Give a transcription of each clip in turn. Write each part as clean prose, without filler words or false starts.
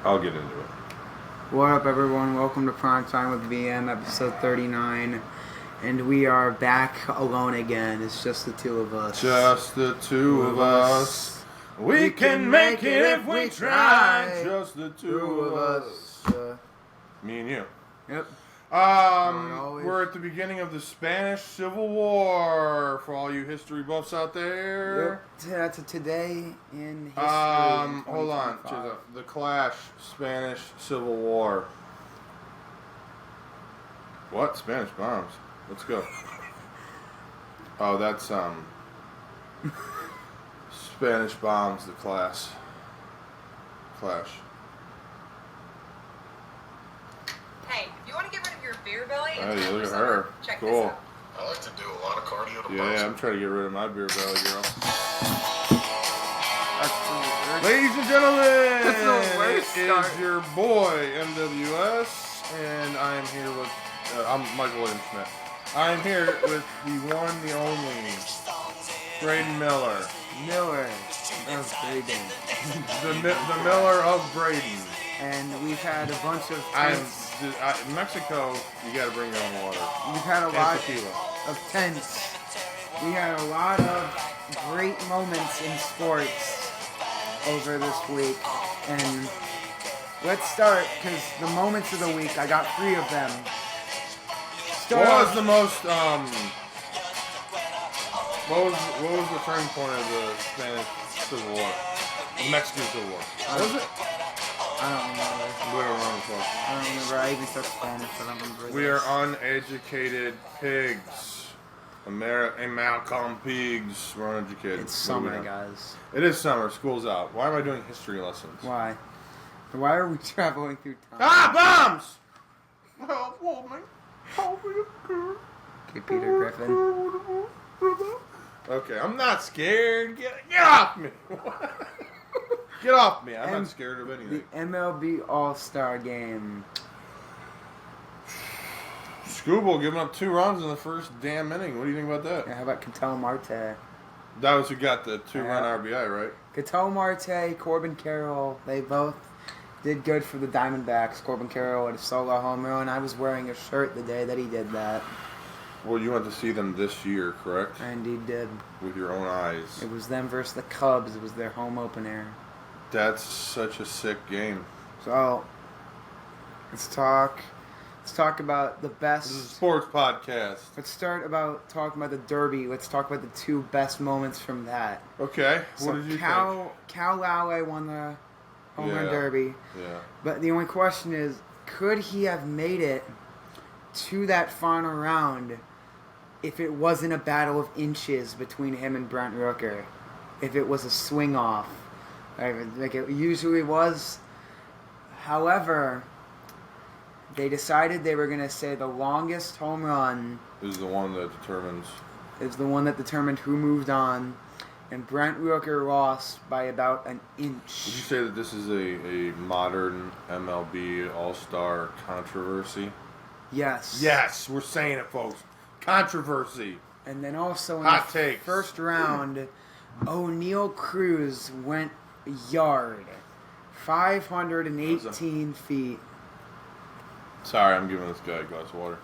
I'll get into it. What up, everyone? Welcome to Prime Time with BM, episode 39. And we are back alone again. It's just the two of us. Just the two of us. We can make it if we try. Just the two of us. Me and you. Yep. We're at the beginning of the Spanish Civil War for all you history buffs out there. Yep. That's a today in history. Hold on. To the Clash Spanish Civil War. What? Spanish bombs. Let's go. Oh, that's Spanish bombs. The Clash. Hey, if you want to get rid of your beer belly and Hey, look at summer, her. check Cool. this out. I like to do a lot of cardio to burn Yeah, some. I'm trying to get rid of my beer belly, girl. That's the worst. Ladies and gentlemen, That's the worst it start. is your boy MWS, and I am here with I'm Michael William Schmidt. I am here with the one, the only Braden Miller, Miller of Braden. the Miller of Braden. And we've had a bunch of Mexico, you got to bring your own water. We've had a And lot tequila. of tents. We had a lot of great moments in sports over this week. And let's start, because the moments of the week, I got 3 of them. What was the most what was the turning point of the Spanish Civil War? The Mexican Civil War. What was it? I don't remember. We were wrong for. I don't remember. I even took Spanish, but I don't remember. We are uneducated pigs. American pigs. We're uneducated. It's What are we summer, doing? guys. It is summer. School's out. Why am I doing history lessons? Why? Why are we traveling through time? Ah, bombs! Help me. Help me. Okay, Peter Griffin. Okay, I'm not scared. Get off me. Get off me. I'm not scared of The anything. MLB All-Star Game. Scooble giving up 2 runs in the first damn inning. What do you think about that? Yeah, how about Ketel Marte? That was who got the 2-run RBI, right? Ketel Marte, Corbin Carroll, they both did good for the Diamondbacks. Corbin Carroll had a solo home run. I was wearing a shirt the day that he did that. Well, you went to see them this year, correct? And he did. With your own eyes. It was them versus the Cubs. It was their home opener. That's such a sick game. So, let's talk about the best. This is a sports podcast. Let's start about talking about the Derby. Let's talk about the 2 best moments from that. Okay, So what did you Cal Lowry won the home run Yeah. derby. Yeah. But the only question is, could he have made it to that final round if it wasn't a battle of inches between him and Brent Rooker? If it was a swing off, like it usually was. However, they decided they were going to say the longest home run Is the one that determines. is the one that determined who moved on. And Brent Rooker lost by about an inch. Would you say that this is a modern MLB All-Star controversy? Yes. Yes, we're saying it, folks. Controversy. And then also in Hot the takes. first round, O'Neal Cruz went yard. 518 feet. Sorry, I'm giving this guy a glass of water.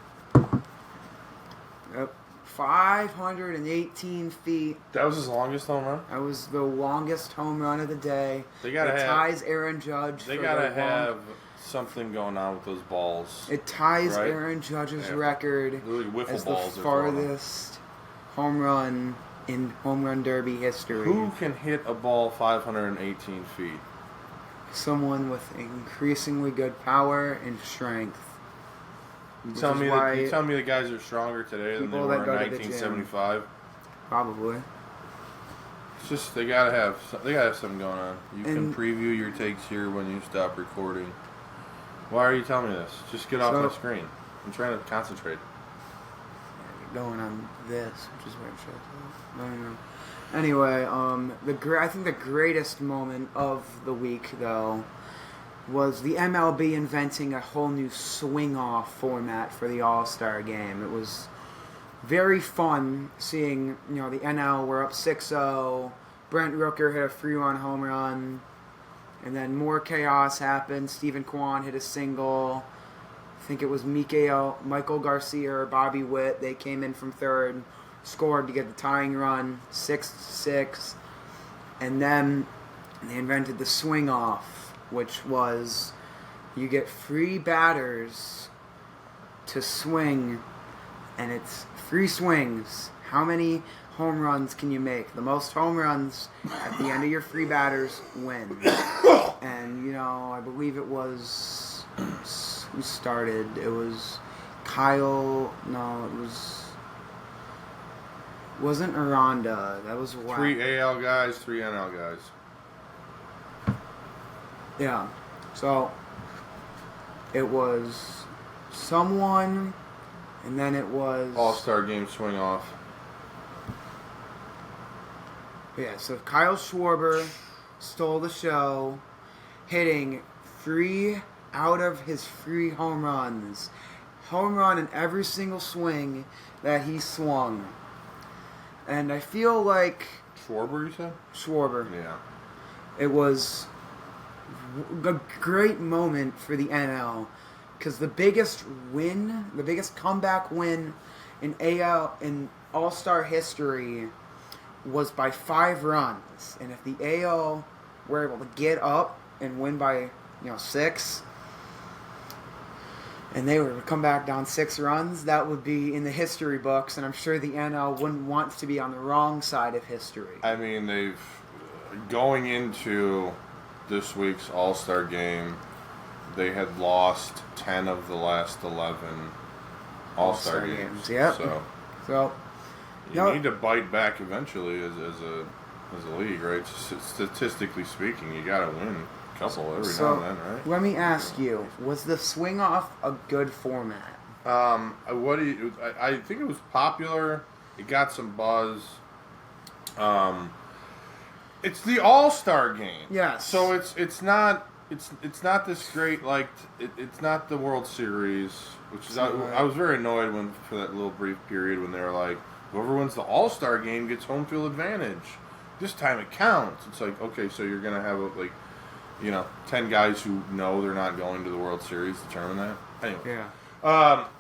Yep. 518 feet. That was his longest home run? That was the longest home run of the day. They gotta it have- ties Aaron Judge. They for gotta the have something going on with those balls. It ties right? Aaron Judge's Yeah. record They're like wiffle as the balls they're throwing them. farthest home run in home run derby history. Who can hit a ball 518 feet? Someone with increasingly good power and strength. You Which tell is me why you tell me the guys are stronger today than they people were that in go to the gym. 1975. Probably. It's just they gotta have something going on. You can And- preview your takes here when you stop recording. Why are you telling me this? Just get off So- my screen. I'm trying to concentrate. Going on this, which is where it shows up. I don't know. Anyway, I think the greatest moment of the week, though, was the MLB inventing a whole new swing-off format for the All-Star Game. It was very fun seeing, the NL were up 6-0. Brent Rooker hit a 3-run home run. And then more chaos happened. Stephen Kwan hit a single. I think it was Michael Garcia or Bobby Witt. They came in from third, scored to get the tying run, 6-6. And then they invented the swing off, which was you get free batters to swing, and it's free swings. How many home runs can you make? The most home runs at the end of your free batters win. And, I believe it was... Who started? It was Kyle... No, it was... Wasn't Aranda. That was... 3 AL guys, 3 NL guys. Yeah. So, it was someone, and then it was... All-Star Game swing off. Yeah, so Kyle Schwarber stole the show, hitting 3 out of his 3 home runs. Home run in every single swing that he swung. And I feel like... Schwarber, you said? Schwarber. Yeah. It was a great moment for the NL, because the biggest comeback win in All-Star history was by 5 runs. And if the AL were able to get up and win by 6, and they were to come back down 6 runs, that would be in the history books, and I'm sure the NL wouldn't want to be on the wrong side of history. I mean, they've... Going into this week's All-Star Game, they had lost 10 of the last 11 All-Star games. Yep. So you need to bite back eventually as a league, right? Statistically speaking, you got to win a couple every now and then, right? Let me ask you: was the swing off a good format? I think it was popular. It got some buzz. It's the All-Star Game. Yes. So it's not this great, like it's not the World Series, which is I was very annoyed for that little brief period when they were like, whoever wins the All-Star Game gets home field advantage. This time it counts. It's like, okay, so you're gonna have 10 guys who know they're not going to the World Series determine that. Anyway. Yeah.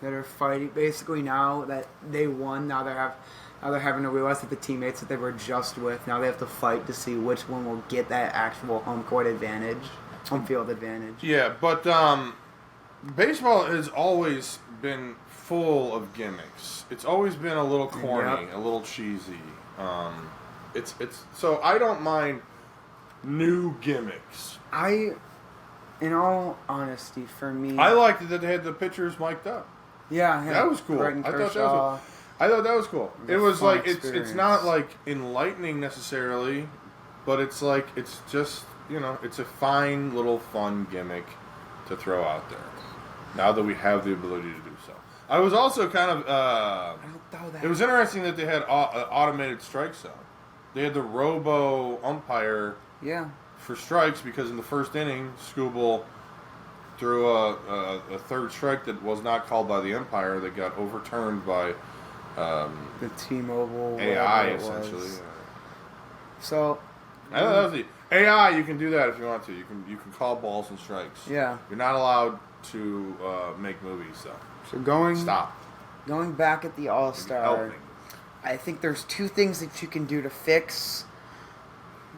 That are fighting basically now that they won. Now they're having to realize that the teammates that they were just with, now they have to fight to see which one will get that actual home field advantage. Yeah, but baseball has always been full of gimmicks. It's always been a little corny, a little cheesy. It's so I don't mind new gimmicks. In all honesty, for me, I liked that they had the pitchers mic'd up. Yeah, that was cool. I thought that was cool. It was like it's not like enlightening necessarily, but it's like it's just it's a fine little fun gimmick to throw out there. Now that we have the ability to do so, I was also kind of. It was interesting that they had automated strike zone. They had the robo umpire. Yeah. For strikes, because in the first inning, Skubal threw a third strike that was not called by the umpire that got overturned by the T-Mobile AI essentially. So I know that was AI. You can do that if you want to. You can call balls and strikes. Yeah. You're not allowed to make movies though. So going back at the All-Star, I think there's 2 things that you can do to fix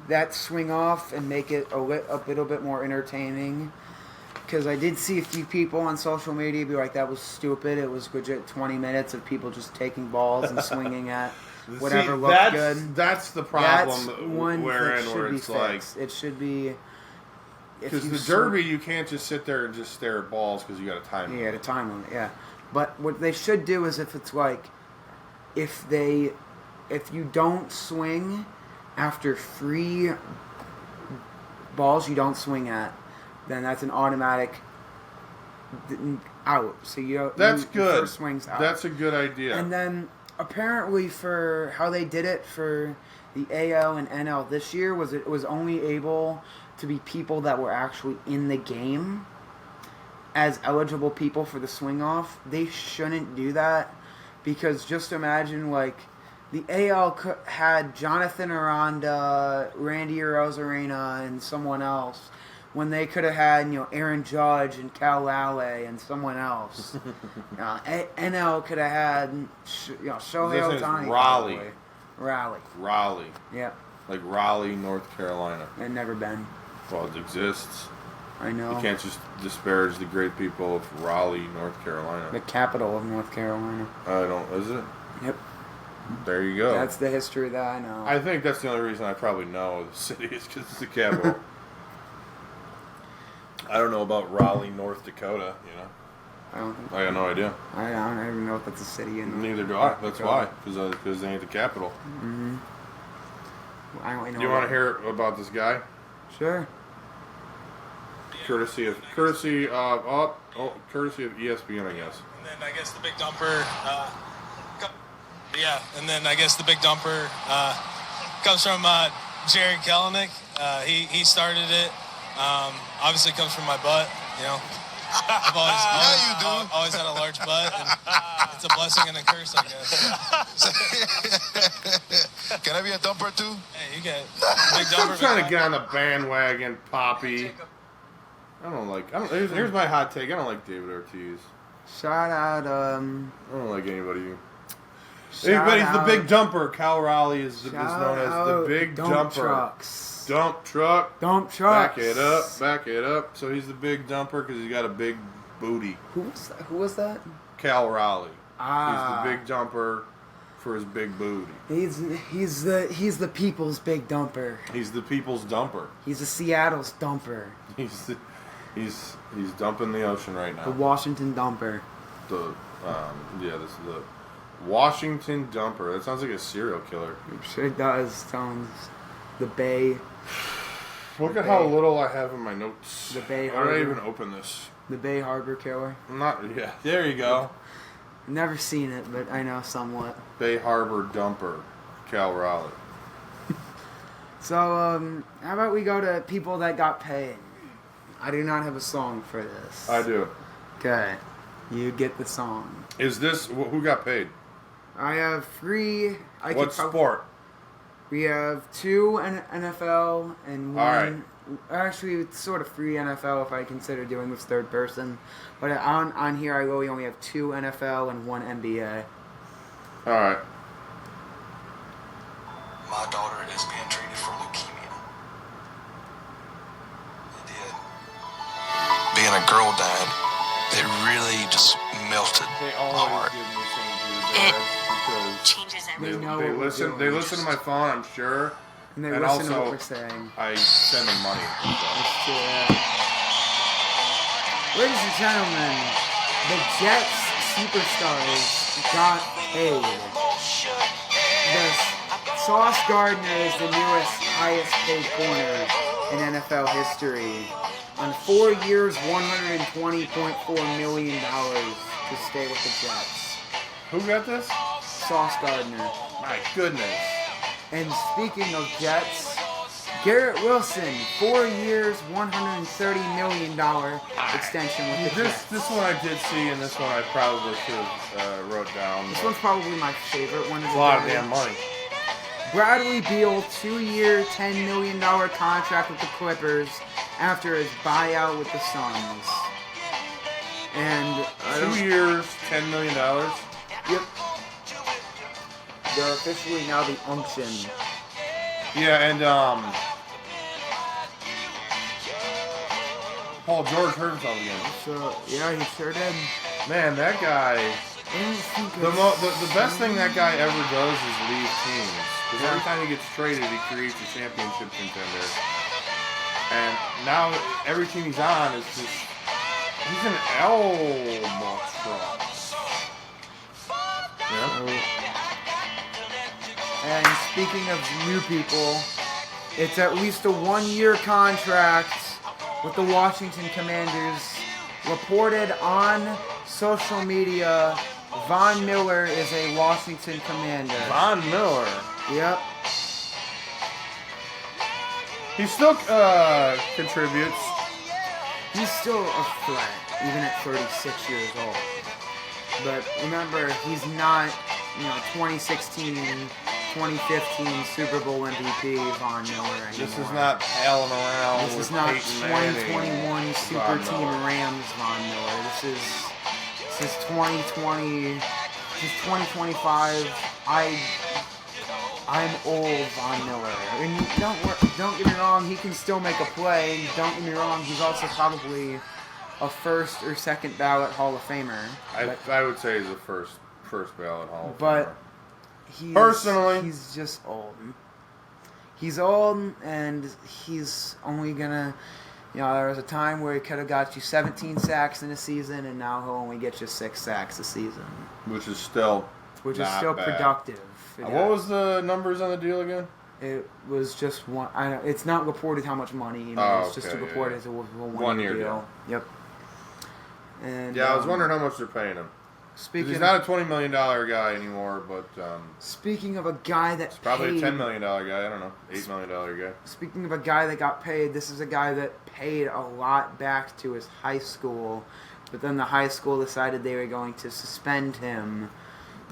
that swing off and make it a little bit more entertaining. Because I did see a few people on social media be like, that was stupid. It was legit 20 minutes of people just taking balls and swinging at whatever looked good. That's the problem. That's one where it's like it should be. Because the Derby, you can't just sit there and just stare at balls because you got a time limit. Yeah, a time limit. Yeah, but what they should do is if you don't swing after 3 balls you don't swing at, then that's an automatic out. So that's good. First swing's out. That's a good idea. And then apparently for how they did it for the AL and NL this year was it was only able to be people that were actually in the game as eligible people for the swing off. They shouldn't do that, because just imagine the AL had Jonathan Aranda, Randy Arozarena, and someone else when they could have had, Aaron Judge and Cal Lally and someone else. NL could have had, Shohei Ohtani. Raleigh. Yep. Like Raleigh, North Carolina. I've never been. Well, it exists. I know. You can't just disparage the great people of Raleigh, North Carolina. The capital of North Carolina. Is it? Yep. There you go. That's the history that I know. I think that's the only reason I probably know the city is because it's the capital. I don't know about Raleigh, North Dakota, I don't think. I got no idea. I don't even know if that's a city in. Neither do I. That's why. Because they ain't the capital. Mm-hmm. I don't know. Do you want to hear about this guy? Sure. Courtesy of ESPN, I guess. And then I guess the big dumper. The big dumper comes from Jared Kelenic. He started it. Obviously comes from my butt. I've always had a large butt, and it's a blessing and a curse, I guess. Can I be a dumper too? Hey, you get big dumper. I'm trying to get on the bandwagon, Poppy. Here's my hot take. I don't like David Ortiz. Shout out. I don't like anybody. He's the big dumper. Cal Raleigh is known as the big dumper. Trucks. Dump truck. Dump trucks. Back it up. So he's the big dumper because he's got a big booty. Who was that? Cal Raleigh. Ah. He's the big dumper for his big booty. He's the people's big dumper. This the people's dumper. He's the Seattle's dumper. He's dumping the ocean right now. The Washington dumper. This is the Washington dumper. That sounds like a serial killer. It sure does. Sounds the Bay. Look at how little I have in my notes. The Bay Why Harbor. did I even open this? The Bay Harbor Killer. There you go. Never seen it, but I know somewhat. Bay Harbor dumper, Cal Raleigh. So, how about we go to people that got paid? I do not have a song for this. I do. Okay. You get the song. Is this who got paid? I have three. What sport? We have two NFL and one. All right. Actually, it's sort of three NFL if I consider doing this third person. But on here, I really only have two NFL and one NBA. All right. My daughter is being treated for leukemia. It did. Being a girl dad, it really just melted They my always heart. give me some dude because Changes everything. know they what we're listen. doing. They listen to my phone, I'm sure. And they And listen to also- what we're saying. I send them money. That's true, yeah. Ladies and gentlemen, the Jets superstars got paid. Sauce Gardner is the newest, highest paid corner in NFL history. On 4 years, $120.4 million to stay with the Jets. Who got this? Sauce Gardner. My goodness. And speaking of Jets, Garrett Wilson, 4 years, $130 million extension with the Jets. This one I did see, and this one I probably should have wrote down. This one's probably my favorite one. a lot of damn money. Bradley Beal, 2-year, $10 million contract with the Clippers after his buyout with the Suns. And 2 years, $10 million. Yep. They're officially now the Unction. Yeah, and Paul George hurt himself again. So yeah, he sure did. Man, that guy. The best thing that guy ever does is leave teams. Because every time he gets traded, he creates a championship contender. And now every team he's on is just he's an albatross. Yeah. And speaking of new people, it's at least a 1-year contract with the Washington Commanders. Reported on social media, Von Miller is a Washington Commander. Von Miller. Yep. He still contributes. He's still a threat, even at 36 years old. But remember, he's not, 2016 2015 Super Bowl MVP Von Miller anymore. This is not palling around. This with is not Peyton Manning. 2021 Super Von Team Miller. Rams Von Miller. This is 2020. This is 2025. I'm old Von Miller. And don't get me wrong, he can still make a play. Don't get me wrong, he's also probably a first or second ballot Hall of Famer. I would say he's a first ballot Hall of Famer. But personally, he's just old. He's old, and he's only gonna. There was a time where he could have got you 17 sacks in a season, and now he'll only get you 6 sacks a season, which is still bad. Productive. What was the numbers on the deal again? It was just one. It's not reported how much money. It's just reported as a 1 year deal. Yep. And I was wondering how much they're paying him. He's not a $20 million guy anymore, but speaking of a guy that's probably a $10 million guy. I don't know, $8 million guy. Speaking of a guy that got paid, this is a guy that paid a lot back to his high school, but then the high school decided they were going to suspend him.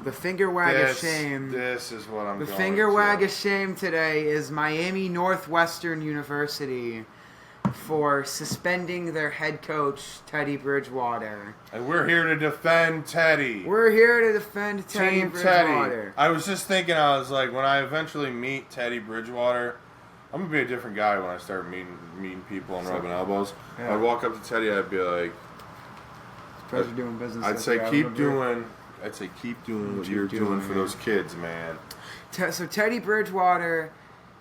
The finger wag of shame. This is what I'm going to. The finger wag of shame today is Miami Northwestern University for suspending their head coach, Teddy Bridgewater. And we're here to defend Teddy. We're here to defend Teddy Bridgewater. Teddy. I was just thinking, I was like, when I eventually meet Teddy Bridgewater, I'm going to be a different guy when I start meeting people and rubbing elbows. Yeah. I'd walk up to Teddy, I'd be like... It's a pleasure doing business. I'd say keep doing what you're doing for those kids, man. So Teddy Bridgewater...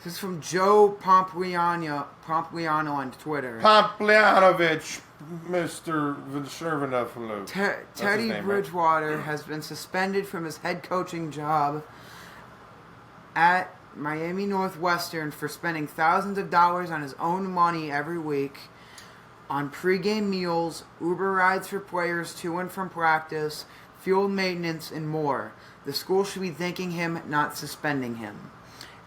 This is from Joe Pompliano on Twitter. Pomplianovich, Mr. Vincervanov. Teddy Bridgewater has been suspended from his head coaching job at Miami Northwestern for spending thousands of dollars on his own money every week on pregame meals, Uber rides for players to and from practice, field maintenance, and more. The school should be thanking him, not suspending him.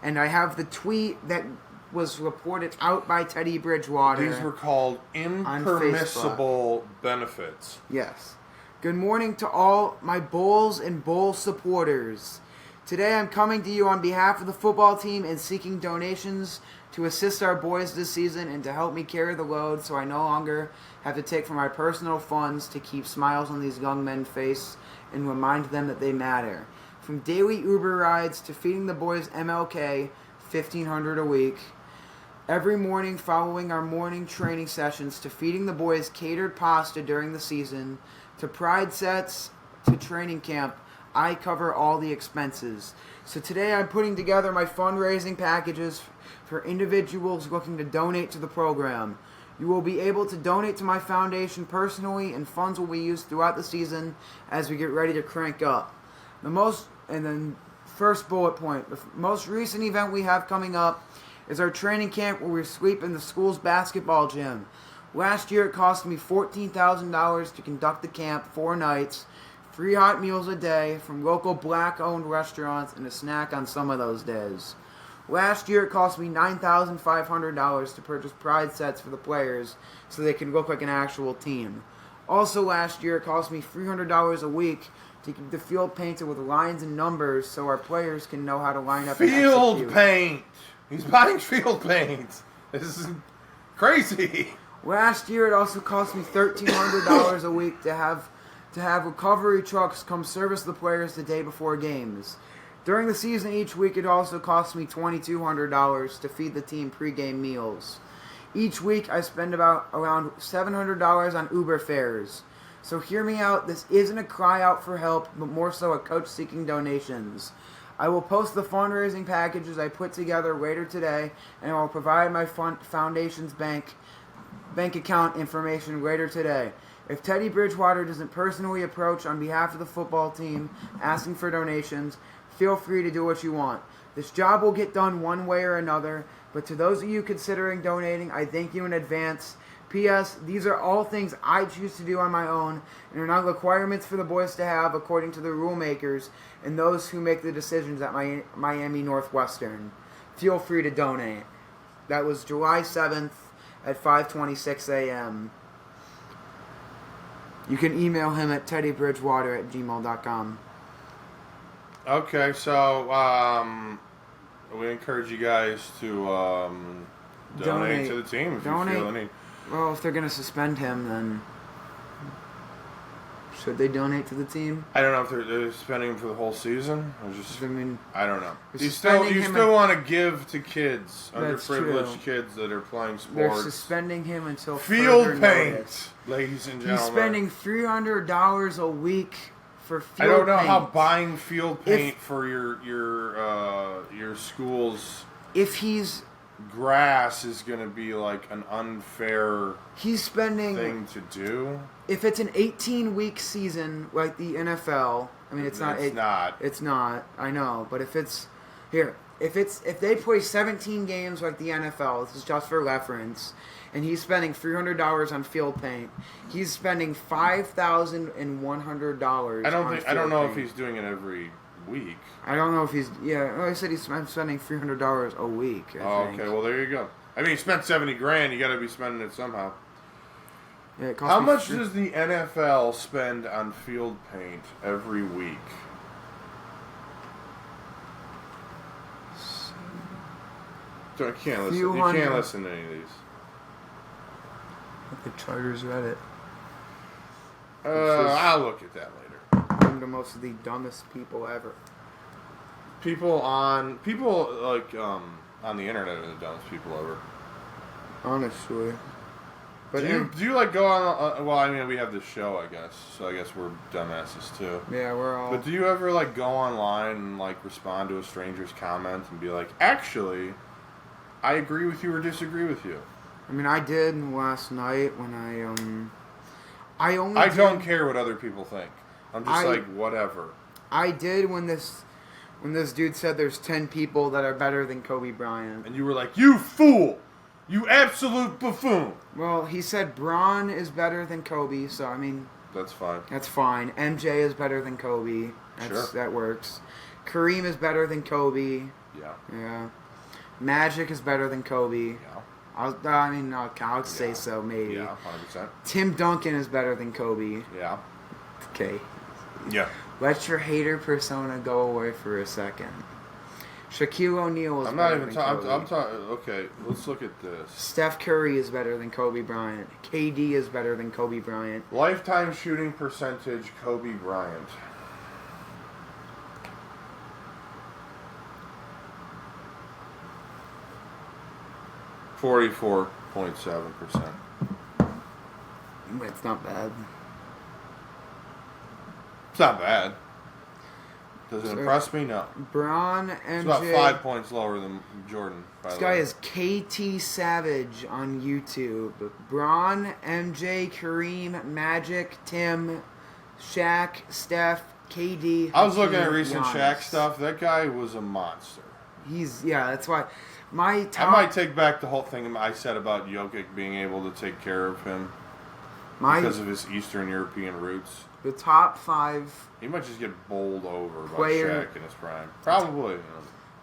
And I have the tweet that was reported out by Teddy Bridgewater. These were called impermissible benefits. Yes. Good morning to all my Bulls and Bull supporters. Today I'm coming to you on behalf of the football team and seeking donations to assist our boys this season and to help me carry the load so I no longer have to take from my personal funds to keep smiles on these young men's face and remind them that they matter. From daily Uber rides to feeding the boys MLK, $1,500 a week. Every morning following our morning training sessions to feeding the boys catered pasta during the season, to pride sets, to training camp, I cover all the expenses. So today I'm putting together my fundraising packages for individuals looking to donate to the program. You will be able to donate to my foundation personally, and funds will be used throughout the season as we get ready to crank up. First bullet point, the most recent event we have coming up is our training camp where we sleep in the school's basketball gym. Last year it cost me $14,000 to conduct the camp 4 nights, 3 hot meals a day from local black-owned restaurants and a snack on some of those days. Last year it cost me $9,500 to purchase pride sets for the players so they can look like an actual team. Also last year it cost me $300 a week to keep the field painted with lines and numbers so our players can know how to line up and execute. Field paint! He's buying field paint! This is crazy! Last year it also cost me $1,300 a week to have recovery trucks come service the players the day before games. During the season each week it also cost me $2,200 to feed the team pregame meals. Each week I spend around $700 on Uber fares. So hear me out, this isn't a cry out for help, but more so a coach seeking donations. I will post the fundraising packages I put together later today, and I will provide my foundation's bank account information later today. If Teddy Bridgewater doesn't personally approach on behalf of the football team asking for donations, feel free to do what you want. This job will get done one way or another, but to those of you considering donating, I thank you in advance. P.S. These are all things I choose to do on my own and are not requirements for the boys to have according to the rule makers and those who make the decisions at Miami Northwestern. Feel free to donate. That was July 7th at 5:26 a.m. You can email him at teddybridgewater@gmail.com. Okay, so we encourage you guys to donate to the team if you feel the need. Well, if they're going to suspend him, then should they donate to the team? I don't know if they're suspending him for the whole season. Or just, I mean, I don't know. You still want to give to kids, That's underprivileged true. kids that are playing sports. They're suspending him until field further paint, notice. ladies and gentlemen. He's spending $300 a week for field I don't know paint. how buying field paint for your school's if he's grass is going to be like an unfair spending thing to do. If it's an 18-week season like the NFL, I mean it's not. It's not. I know, but if it's here, if they play 17 games like the NFL, this is just for reference, and he's spending $300 on field paint, he's spending $5,100. I don't know if he's doing it every week. I don't know if he's. Yeah, I said I'm spending $300 a week. I think. Okay. Well, there you go. I mean, he spent $70,000. You got to be spending it somehow. Yeah, it costs How me much does the NFL spend on field paint every week? So I can't listen. You can't listen to any of these. The Chargers Reddit. I'll look at that later. One of the most of the dumbest people ever. People on the internet are the dumbest people ever. Honestly. But do you like go on? Well, I mean, we have this show, I guess. So I guess we're dumbasses too. Yeah, we're all. But do you ever like go online and like respond to a stranger's comment and be like, actually, I agree with you or disagree with you? I mean, I did last night when I don't care what other people think. I'm just like whatever. I did when this dude said there's 10 people that are better than Kobe Bryant. And you were like, you fool! You absolute buffoon! Well, he said Braun is better than Kobe, so I mean... That's fine. That's fine. MJ is better than Kobe. Sure. That works. Kareem is better than Kobe. Yeah. Yeah. Magic is better than Kobe. Yeah. I'll say so, maybe. Yeah, 100%. Tim Duncan is better than Kobe. Yeah. Okay. Yeah. Let your hater persona go away for a second. Shaquille O'Neal is better than Kobe. I'm talking. Okay, let's look at this. Steph Curry is better than Kobe Bryant. KD is better than Kobe Bryant. Lifetime shooting percentage, Kobe Bryant. .7%. It's not bad. It's not bad. Does it impress me? No. Braun, MJ... It's about 5 points lower than Jordan, by the way. This guy is KT Savage on YouTube. Braun, MJ, Kareem, Magic, Tim, Shaq, Steph, KD... I was looking at Hakeem, recent Giannis. Shaq stuff. That guy was a monster. That's why... I might take back the whole thing I said about Jokic being able to take care of him because of his Eastern European roots. The top 5... He might just get bowled over by player, Shaq in his prime. Probably.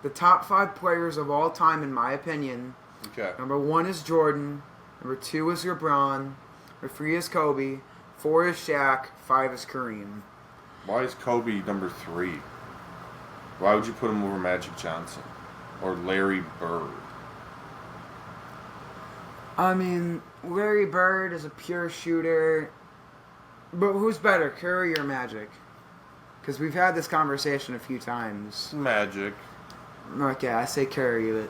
The top 5 players of all time, in my opinion. Okay. Number 1 is Jordan. Number 2 is LeBron. Number 3 is Kobe. 4 is Shaq. 5 is Kareem. Why is Kobe number 3? Why would you put him over Magic Johnson? Or Larry Bird? I mean, Larry Bird is a pure shooter. But who's better, Curry or Magic? Because we've had this conversation a few times. Magic. Okay, I say Curry, but...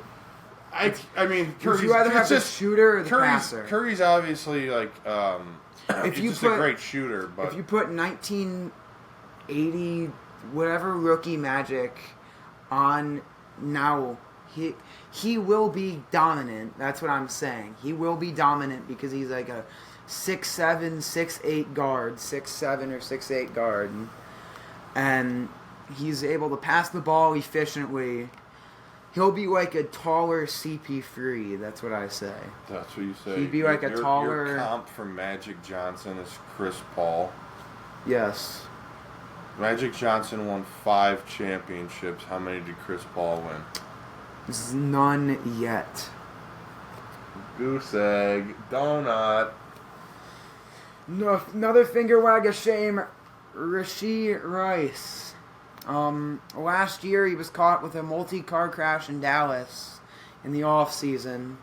I mean, Would you rather have the shooter or the passer? Curry's obviously, like, he's just a great shooter, but... If you put 1980, whatever rookie Magic on now, he will be dominant. That's what I'm saying. He will be dominant because he's like a 6'7", 6'8" guard, 6'7" or 6'8" guard. And he's able to pass the ball efficiently. He'll be like a taller CP3. That's what I say. That's what you say. He'd be like a taller... Your comp for Magic Johnson is Chris Paul. Yes. Magic Johnson won 5 championships. How many did Chris Paul win? None yet. Goose egg. Donut. No, another finger wag of shame. Rashee Rice. Last year he was caught with a multi-car crash in Dallas in the off season,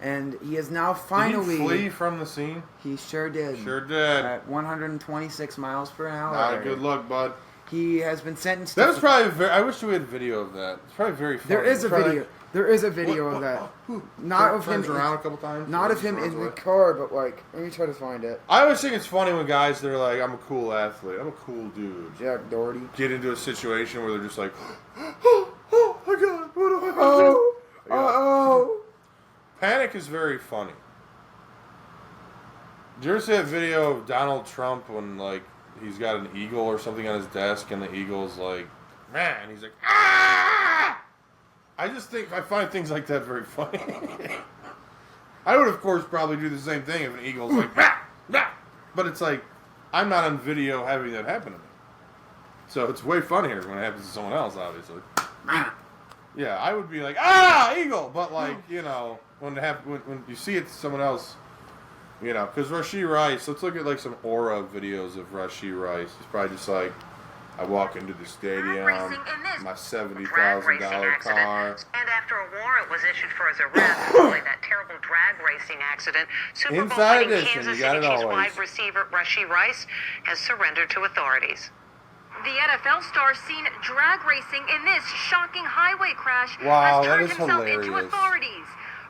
and he is now finally. Did he flee from the scene? He sure did. Sure did. At 126 miles per hour. Not good luck, bud. He has been sentenced. That was probably I wish we had video of that. It's probably very funny. There is a video. There is a video of that. Not of him. Turns around a couple times. Not of him in the car, but like, let me try to find it. I always think it's funny when guys, they're like, I'm a cool athlete. I'm a cool dude. Jack Doherty. Get into a situation where they're just like, oh my God, what do I do? Oh. Panic is very funny. Did you ever see that video of Donald Trump when, like, he's got an eagle or something on his desk and the eagle's like, man, and he's like, ah! I find things like that very funny. I would, of course, probably do the same thing if an eagle's like, rah, rah. But it's like, I'm not on video having that happen to me. So it's way funnier when it happens to someone else, obviously. Yeah, I would be like, ah, eagle! But, like, you know, when you see it to someone else, you know, because Rashee Rice, let's look at, like, some aura videos of Rashee Rice. He's probably just like, I walk into the stadium, my $70,000 car. And after a warrant was issued for his arrest following that terrible drag racing accident, Super Bowl winning Kansas City Chiefs wide receiver Rashee Rice has surrendered to authorities. The NFL star seen drag racing in this shocking highway crash Wow, has turned that is himself hilarious. into authorities.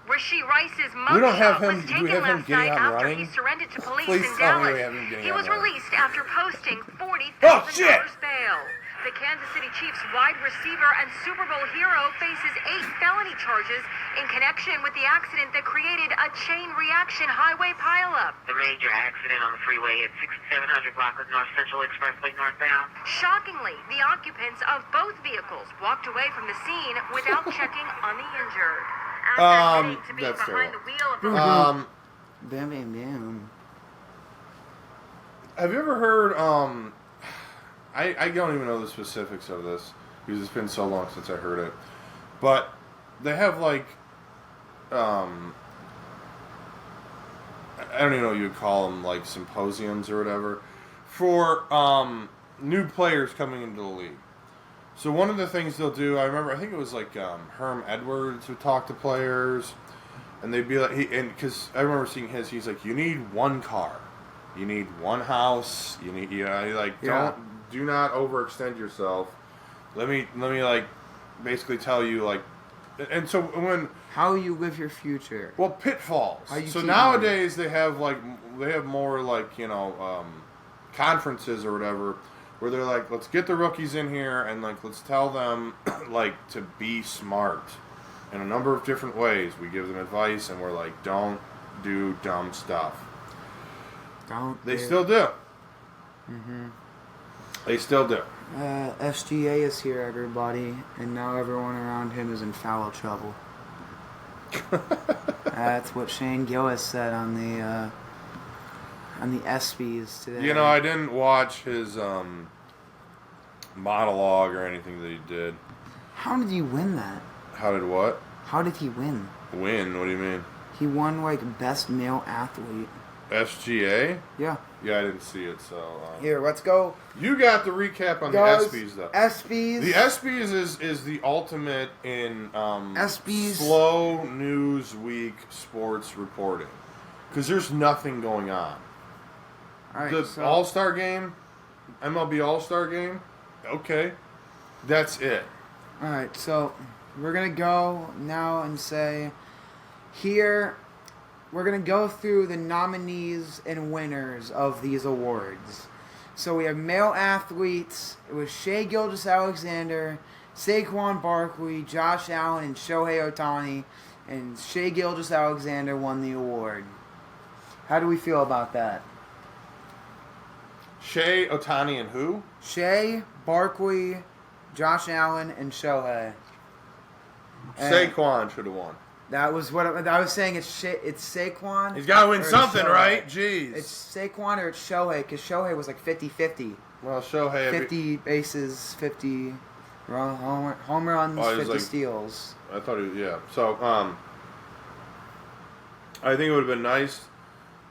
Rashee Rice's We don't have mugshot him. was Do we taken have him last getting night on after running? he surrendered to police Please in tell me Dallas. we have him getting He on was running. released after posting $40,000 Oh, shit! bail. The Kansas City Chiefs wide receiver and Super Bowl hero faces 8 felony charges in connection with the accident that created a chain reaction highway pileup. The major accident on the freeway at 6700 block of North Central Expressway northbound. Shockingly, the occupants of both vehicles walked away from the scene without checking on the injured. After admitting to being that's behind the wheel of the Bam, bam, bam. Have you ever heard, I don't even know the specifics of this, because it's been so long since I heard it, but they have, like, I don't even know what you would call them, like, symposiums or whatever, for, new players coming into the league. So one of the things they'll do, I think it was like Herm Edwards would talk to players, and they'd be like, because I remember seeing he's like, you need one car, you need one house, do not overextend yourself. Let me like basically tell you, like, and so when how you live your future. Well, pitfalls. So nowadays they have more like, you know, conferences or whatever, where they're like, let's get the rookies in here and, like, let's tell them, like, to be smart in a number of different ways. We give them advice and we're like, don't do dumb stuff. They still do. Mm-hmm. They still do. SGA is here, everybody, and now everyone around him is in foul trouble. That's what Shane Gillis said on the ESPYs today. You know, I didn't watch his monologue or anything that he did. How did he win that? How did what? How did he win? Win? What do you mean? He won, like, best male athlete. SGA? Yeah. Yeah, I didn't see it, so... Here, let's go. You got the recap on the ESPYs, though. ESPYs. The ESPYs is the ultimate in ESPYs. slow news week sports reporting. Because there's nothing going on. All right, The All-Star game, MLB All-Star game, okay. That's it. All right, so we're going to go now and say, here, we're going to go through the nominees and winners of these awards. So we have male athletes. It was Shai Gilgeous-Alexander, Saquon Barkley, Josh Allen, and Shohei Ohtani. And Shai Gilgeous-Alexander won the award. How do we feel about that? Shai, Ohtani, and who? Shai, Barkley, Josh Allen, and Shohei. Saquon should have won. That was what I was saying. It's Saquon. He's got to win or something, Shohei. right? Jeez. It's Saquon or it's Shohei, because Shohei was like 50-50. Well, Shohei... 50 bases, 50 home runs, 50 like, steals. I thought he was... Yeah. So, I think it would have been nice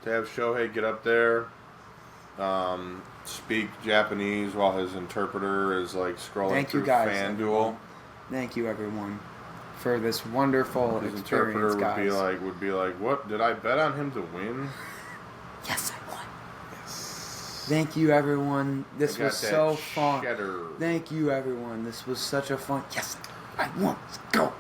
to have Shohei get up there speak Japanese while his interpreter is like scrolling through FanDuel. Thank you, everyone, for this wonderful his experience, interpreter guys. would be like, what? Did I bet on him to win? Yes, I won. Yes. Thank you, everyone. This was so fun. Thank you, everyone. This was such a fun. Yes, I won. Let's go.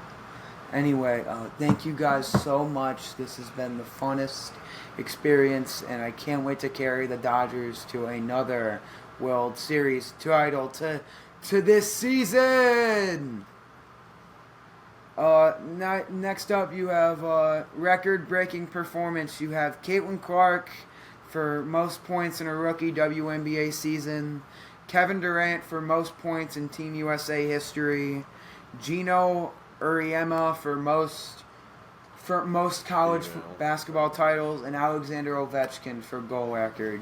Anyway, thank you guys so much. This has been the funnest experience, and I can't wait to carry the Dodgers to another World Series title to this season. Next up, you have record-breaking performance. You have Caitlin Clark for most points in a rookie WNBA season. Kevin Durant for most points in Team USA history. Gino Uriema for most college basketball titles, and Alexander Ovechkin for goal record.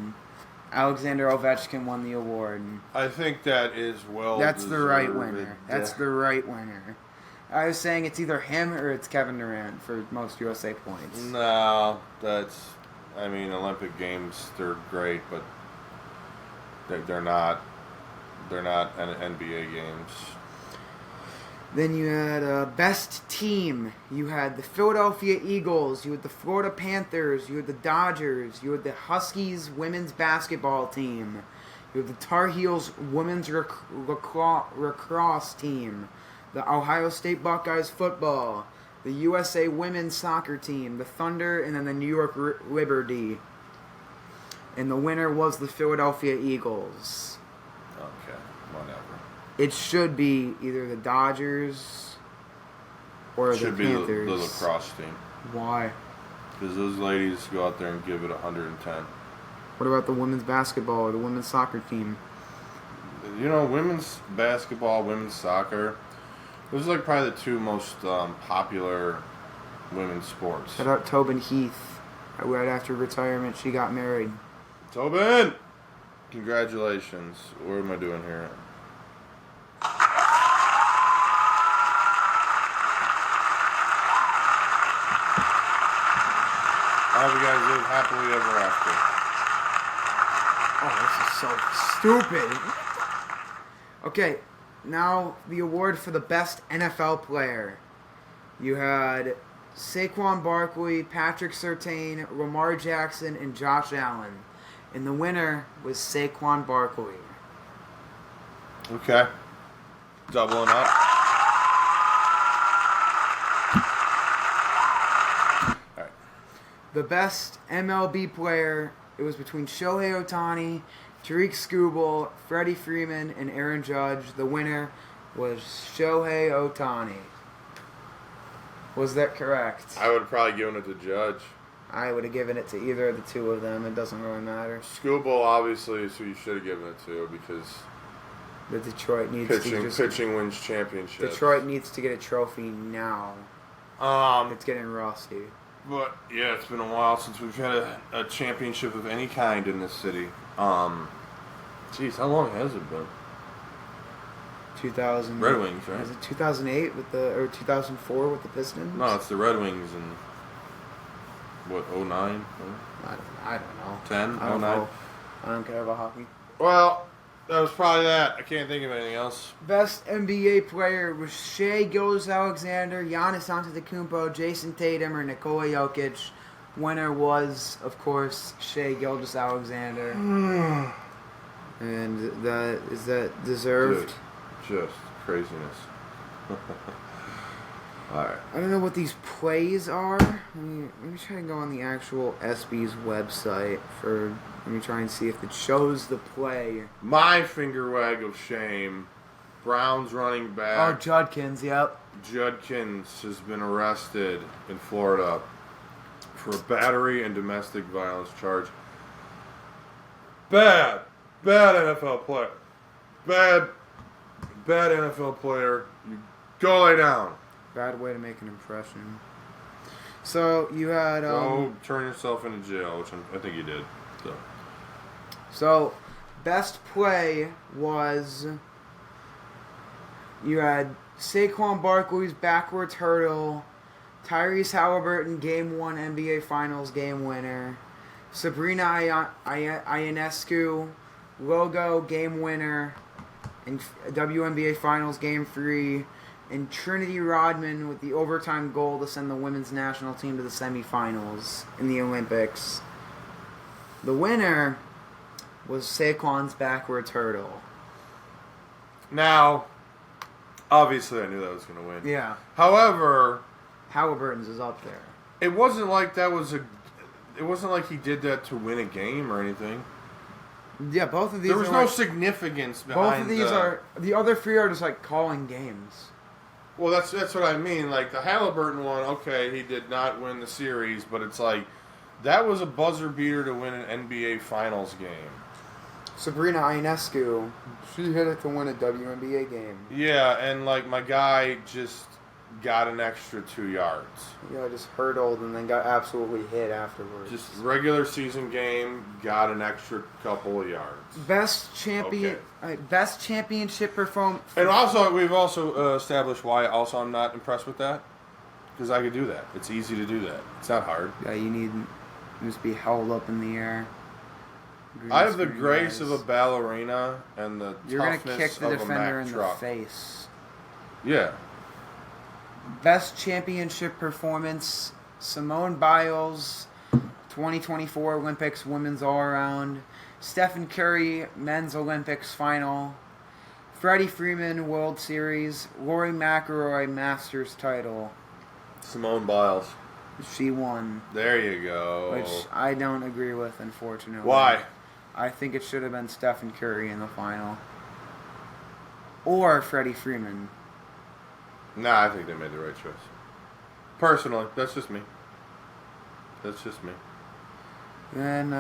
Alexander Ovechkin won the award. I think that is That's the right winner. That's the right winner. I was saying it's either him or it's Kevin Durant for most USA points. No, Olympic Games, they're great, but they're not NBA games. Then you had best team. You had the Philadelphia Eagles. You had the Florida Panthers. You had the Dodgers. You had the Huskies women's basketball team. You had the Tar Heels women's lacrosse team. The Ohio State Buckeyes football. The USA women's soccer team. The Thunder, and then the New York Liberty. And the winner was the Philadelphia Eagles. Okay, whatever. It should be either the Dodgers or the Panthers. Should be the lacrosse team. Why? Because those ladies go out there and give it 110. What about the women's basketball or the women's soccer team? Women's basketball, women's soccer, those are like probably the two most popular women's sports. Shout out Tobin Heath. Right after retirement, she got married. Tobin! Congratulations. What am I doing here? I hope you guys live happily ever after. Oh, this is so stupid. Okay, now the award for the best NFL player. You had Saquon Barkley, Patrick Surtain, Lamar Jackson, and Josh Allen. And the winner was Saquon Barkley. Okay. Doubling up. Alright. The best MLB player, it was between Shohei Ohtani, Tariq Skubal, Freddie Freeman, and Aaron Judge. The winner was Shohei Ohtani. Was that correct? I would have probably given it to Judge. I would have given it to either of the two of them. It doesn't really matter. Skubal obviously is who you should have given it to because the Detroit needs pitching wins championships. Detroit needs to get a trophy now. It's getting rusty. But yeah, it's been a while since we've had a championship of any kind in this city. Jeez, how long has it been? 2000 Red Wings, right? Is it 2008 or 2004 with the Pistons? No, it's the Red Wings in what, 09? I don't know. 10? I don't 09? know. I don't care about hockey. Well, that was probably that. I can't think of anything else. Best NBA player was Shai Gilgeous-Alexander, Giannis Antetokounmpo, Jason Tatum, or Nikola Jokic. Winner was, of course, Shai Gilgeous-Alexander. And is that deserved? Just craziness. Alright. I don't know what these plays are. Let me try to go on the actual SB's website let me try and see if it shows the play. My finger wag of shame. Browns running back. Oh, Judkins, yep. Judkins has been arrested in Florida for a battery and domestic violence charge. Bad NFL player. Bad NFL player. You go lay down. Bad way to make an impression. So you had go turn yourself into jail, which I think you did. So best play was you had Saquon Barkley's backwards hurdle, Tyrese Halliburton Game 1 NBA Finals game winner, Sabrina Ionescu, logo game winner in WNBA Finals Game 3, and Trinity Rodman with the overtime goal to send the women's national team to the semifinals in the Olympics. The winner was Saquon's backwards hurdle. Now, obviously I knew that was going to win. Yeah. However, Halliburton's is up there. it wasn't like it wasn't like he did that to win a game or anything. Yeah, both of these there was no significance behind both of these are... The other three are just like calling games. Well, that's what I mean. Like, the Halliburton one, okay, he did not win the series, but it's like, that was a buzzer beater to win an NBA Finals game. Sabrina Ionescu, she hit it to win a WNBA game. Yeah, and like, my guy just got an extra 2 yards. Yeah, just hurdled and then got absolutely hit afterwards. Just regular season game, got an extra couple of yards. Best championship performance. And also, we've also established why also I'm not impressed with that. Because I could do that. It's easy to do that. It's not hard. Yeah, you just be held up in the air. I have the grace of a ballerina and the You're gonna toughness kick the of a defender Mack in truck. the face. Yeah. Best championship performance, Simone Biles, 2024 Olympics women's all-around. Stephen Curry, men's Olympics final. Freddie Freeman, World Series. Rory McIlroy, Masters title. Simone Biles. She won. There you go. Which I don't agree with, unfortunately. Why? I think it should have been Stephen Curry in the final. Or Freddie Freeman. Nah, I think they made the right choice. Personally, that's just me. Then,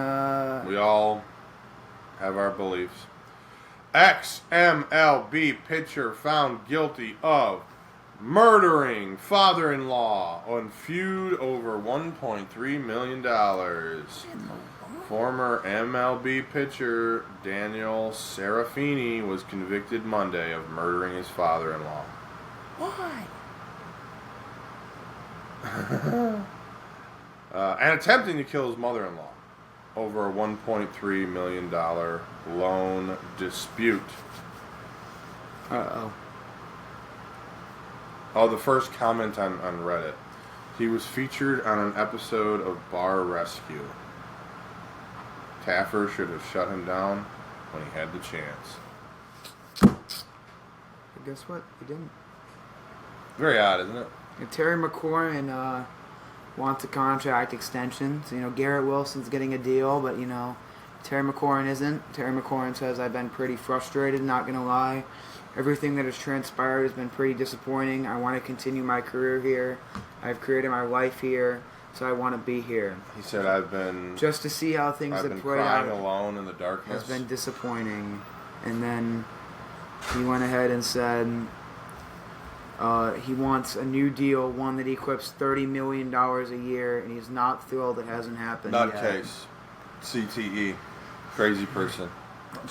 we all have our beliefs. Ex-MLB pitcher found guilty of murdering father-in-law on feud over $1.3 million. Former MLB pitcher Daniel Serafini was convicted Monday of murdering his father-in-law. why? And attempting to kill his mother-in-law over a $1.3 million loan dispute. Uh-oh. Oh, the first comment on Reddit. He was featured on an episode of Bar Rescue. Taffer should have shut him down when he had the chance. But guess what? He didn't. Very odd, isn't it? And Terry McLaurin wants a contract extension. So, Garrett Wilson's getting a deal, but, Terry McLaurin isn't. Terry McLaurin says, I've been pretty frustrated, not going to lie. Everything that has transpired has been pretty disappointing. I want to continue my career here. I've created my life here, so I want to be here. He said, I've been... Just to see how things have played out. crying alone in the darkness. Has been disappointing. And then he went ahead and said he wants a new deal, one that equips $30 million a year, and he's not thrilled it hasn't happened yet. Nutcase. CTE. Crazy person.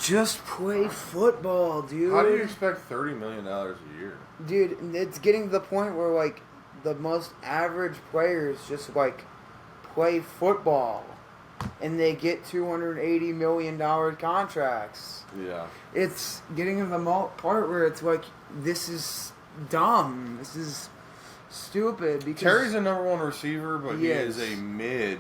Just play football, dude. How do you expect $30 million a year? Dude, it's getting to the point where, the most average players just, play football. And they get $280 million contracts. Yeah. It's getting to the part where it's this is dumb. This is stupid. Because Terry's a number one receiver, but he is is a mid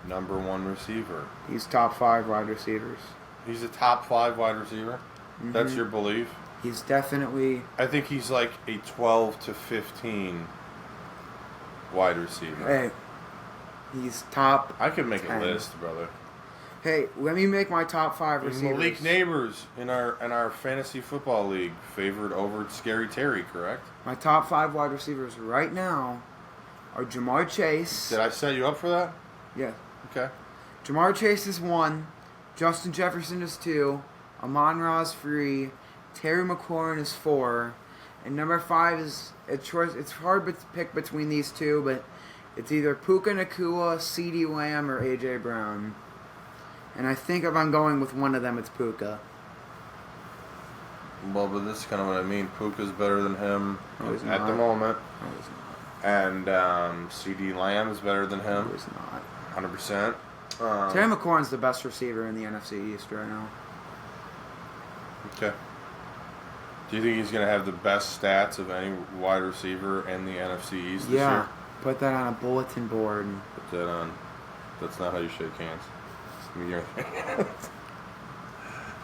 number one receiver. He's top 5 wide receivers. He's a top 5 wide receiver? Mm-hmm. That's your belief? He's definitely... I think he's like a 12 to 15 wide receiver. Hey, he's top I could make 10. a list, brother. Hey, let me make my top 5 receivers. Malik Neighbors in our fantasy football league favored over Scary Terry, correct? My top 5 wide receivers right now are Jamar Chase. Did I set you up for that? Yeah. Okay. Jamar Chase is 1. Justin Jefferson is 2. Amon-Ra is 3. Terry McLaurin is 4. And number 5 is a choice. It's hard to pick between these two, but it's either Puka Nacua, CeeDee Lamb, or A.J. Brown. And I think if I'm going with one of them, it's Puka. Well, but this is kind of what I mean. Puka's better than him No, he's at not. the moment. No, he's not. And CeeDee Lamb is better than him. No, he's not. 100%. Terry McLaurin's the best receiver in the NFC East right now. Okay. Do you think he's going to have the best stats of any wide receiver in the NFC East this year? Put that on a bulletin board. Put that on. That's not how you shake hands. Give me your hands.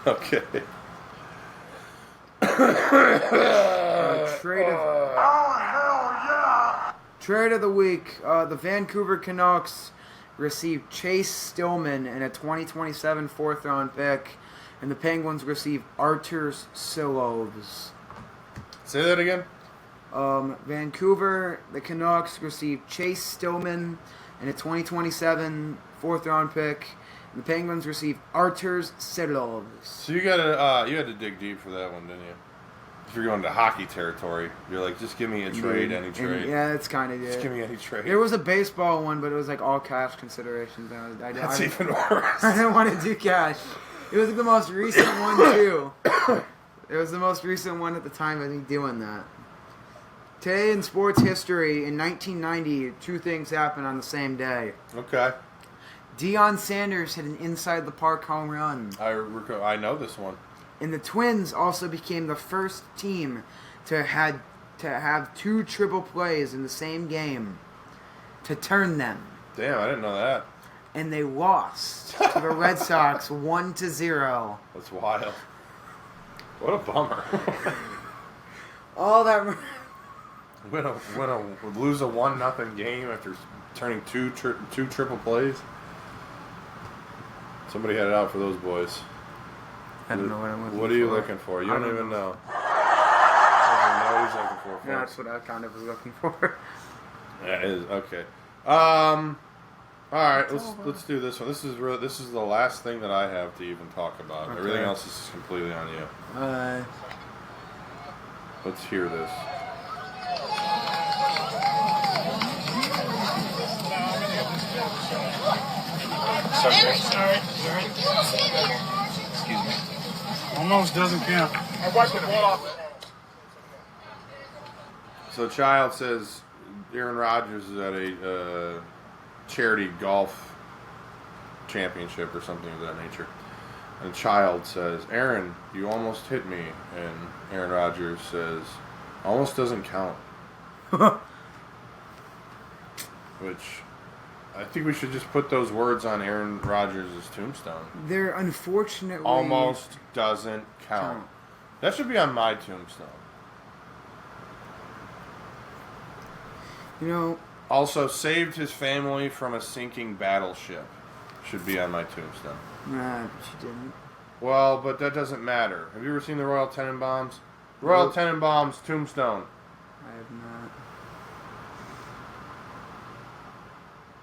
Okay. Trade of the week. The Vancouver Canucks received Chase Stillman and a 2027 fourth-round pick, and the Penguins received Artur Silovs. Say that again. Vancouver, the Canucks received Chase Stillman and a 2027 fourth-round pick, and the Penguins received Artur Silovs. So you had to dig deep for that one, didn't you? If you're going to hockey territory, you're like, just give me a trade, any trade. Yeah, that's kind of it. Just give me any trade. There was a baseball one, but it was like all cash considerations. That's even worse. I didn't want to do cash. It was like the most recent one, too. It was the most recent one at the time, I think, doing that. Today in sports history, in 1990, two things happened on the same day. Okay. Deion Sanders hit an inside-the-park home run. I know this one. And the Twins also became the first team to have two triple plays in the same game to turn them. Damn, I didn't know that. And they lost to the Red Sox 1-0. That's wild. What a bummer. All that. Lose a 1-0 game after turning two triple plays. Somebody had it out for those boys. I don't know what I'm looking for. What are you looking for? You don't even know. I don't know what he's looking for. Yeah, that's what I kind of was looking for. Yeah, it is. Okay. All right, let's do this one. This is the last thing that I have to even talk about. Okay. Everything else is completely on you. Let's hear this. Excuse me. Almost doesn't count. I wiped the ball off. So Child says Aaron Rodgers is at a charity golf championship or something of that nature. And Child says, Aaron, you almost hit me. And Aaron Rodgers says, almost doesn't count. Which, I think we should just put those words on Aaron Rodgers' tombstone. They're unfortunately... Almost doesn't count. That should be on my tombstone. You know... Also, saved his family from a sinking battleship. Should be on my tombstone. Nah, she didn't. Well, but that doesn't matter. Have you ever seen the Royal Tenenbaums? Royal Tenenbaums tombstone. I have not.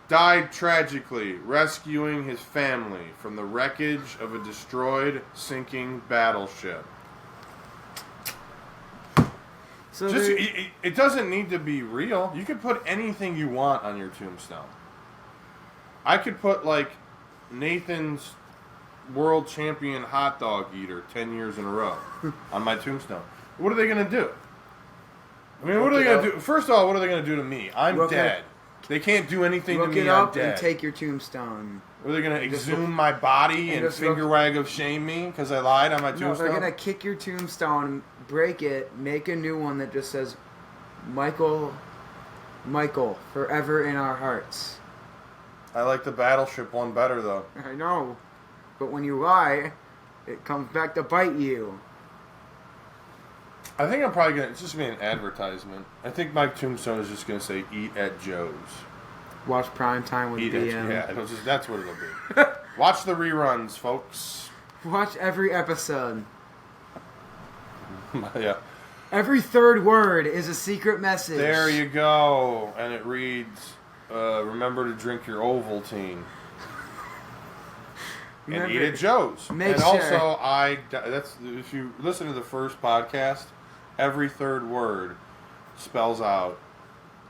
Died tragically, rescuing his family from the wreckage of a destroyed, sinking battleship. So it doesn't need to be real. You could put anything you want on your tombstone. I could put, like, Nathan's world champion hot dog eater 10 years in a row on my tombstone. What are they going to do? I mean, what are they going to do? First of all, what are they going to do to me? I'm dead. They can't do anything to me. Look it up I'm dead. and take your tombstone. Are they going to exhume my body and finger wag of shame me because I lied on my tombstone? No, they're going to kick your tombstone, break it, make a new one that just says, Michael, forever in our hearts. I like the battleship one better, though. I know. But when you lie, it comes back to bite you. I think I'm probably going to... It's just going to be an advertisement. I think my tombstone is just going to say, Eat at Joe's. Watch Primetime with BM. Yeah, that's what it'll be. Watch the reruns, folks. Watch every episode. Yeah. Every third word is a secret message. There you go. And it reads, remember to drink your Ovaltine. And eat at Joe's. Also, if you listen to the first podcast, every third word spells out,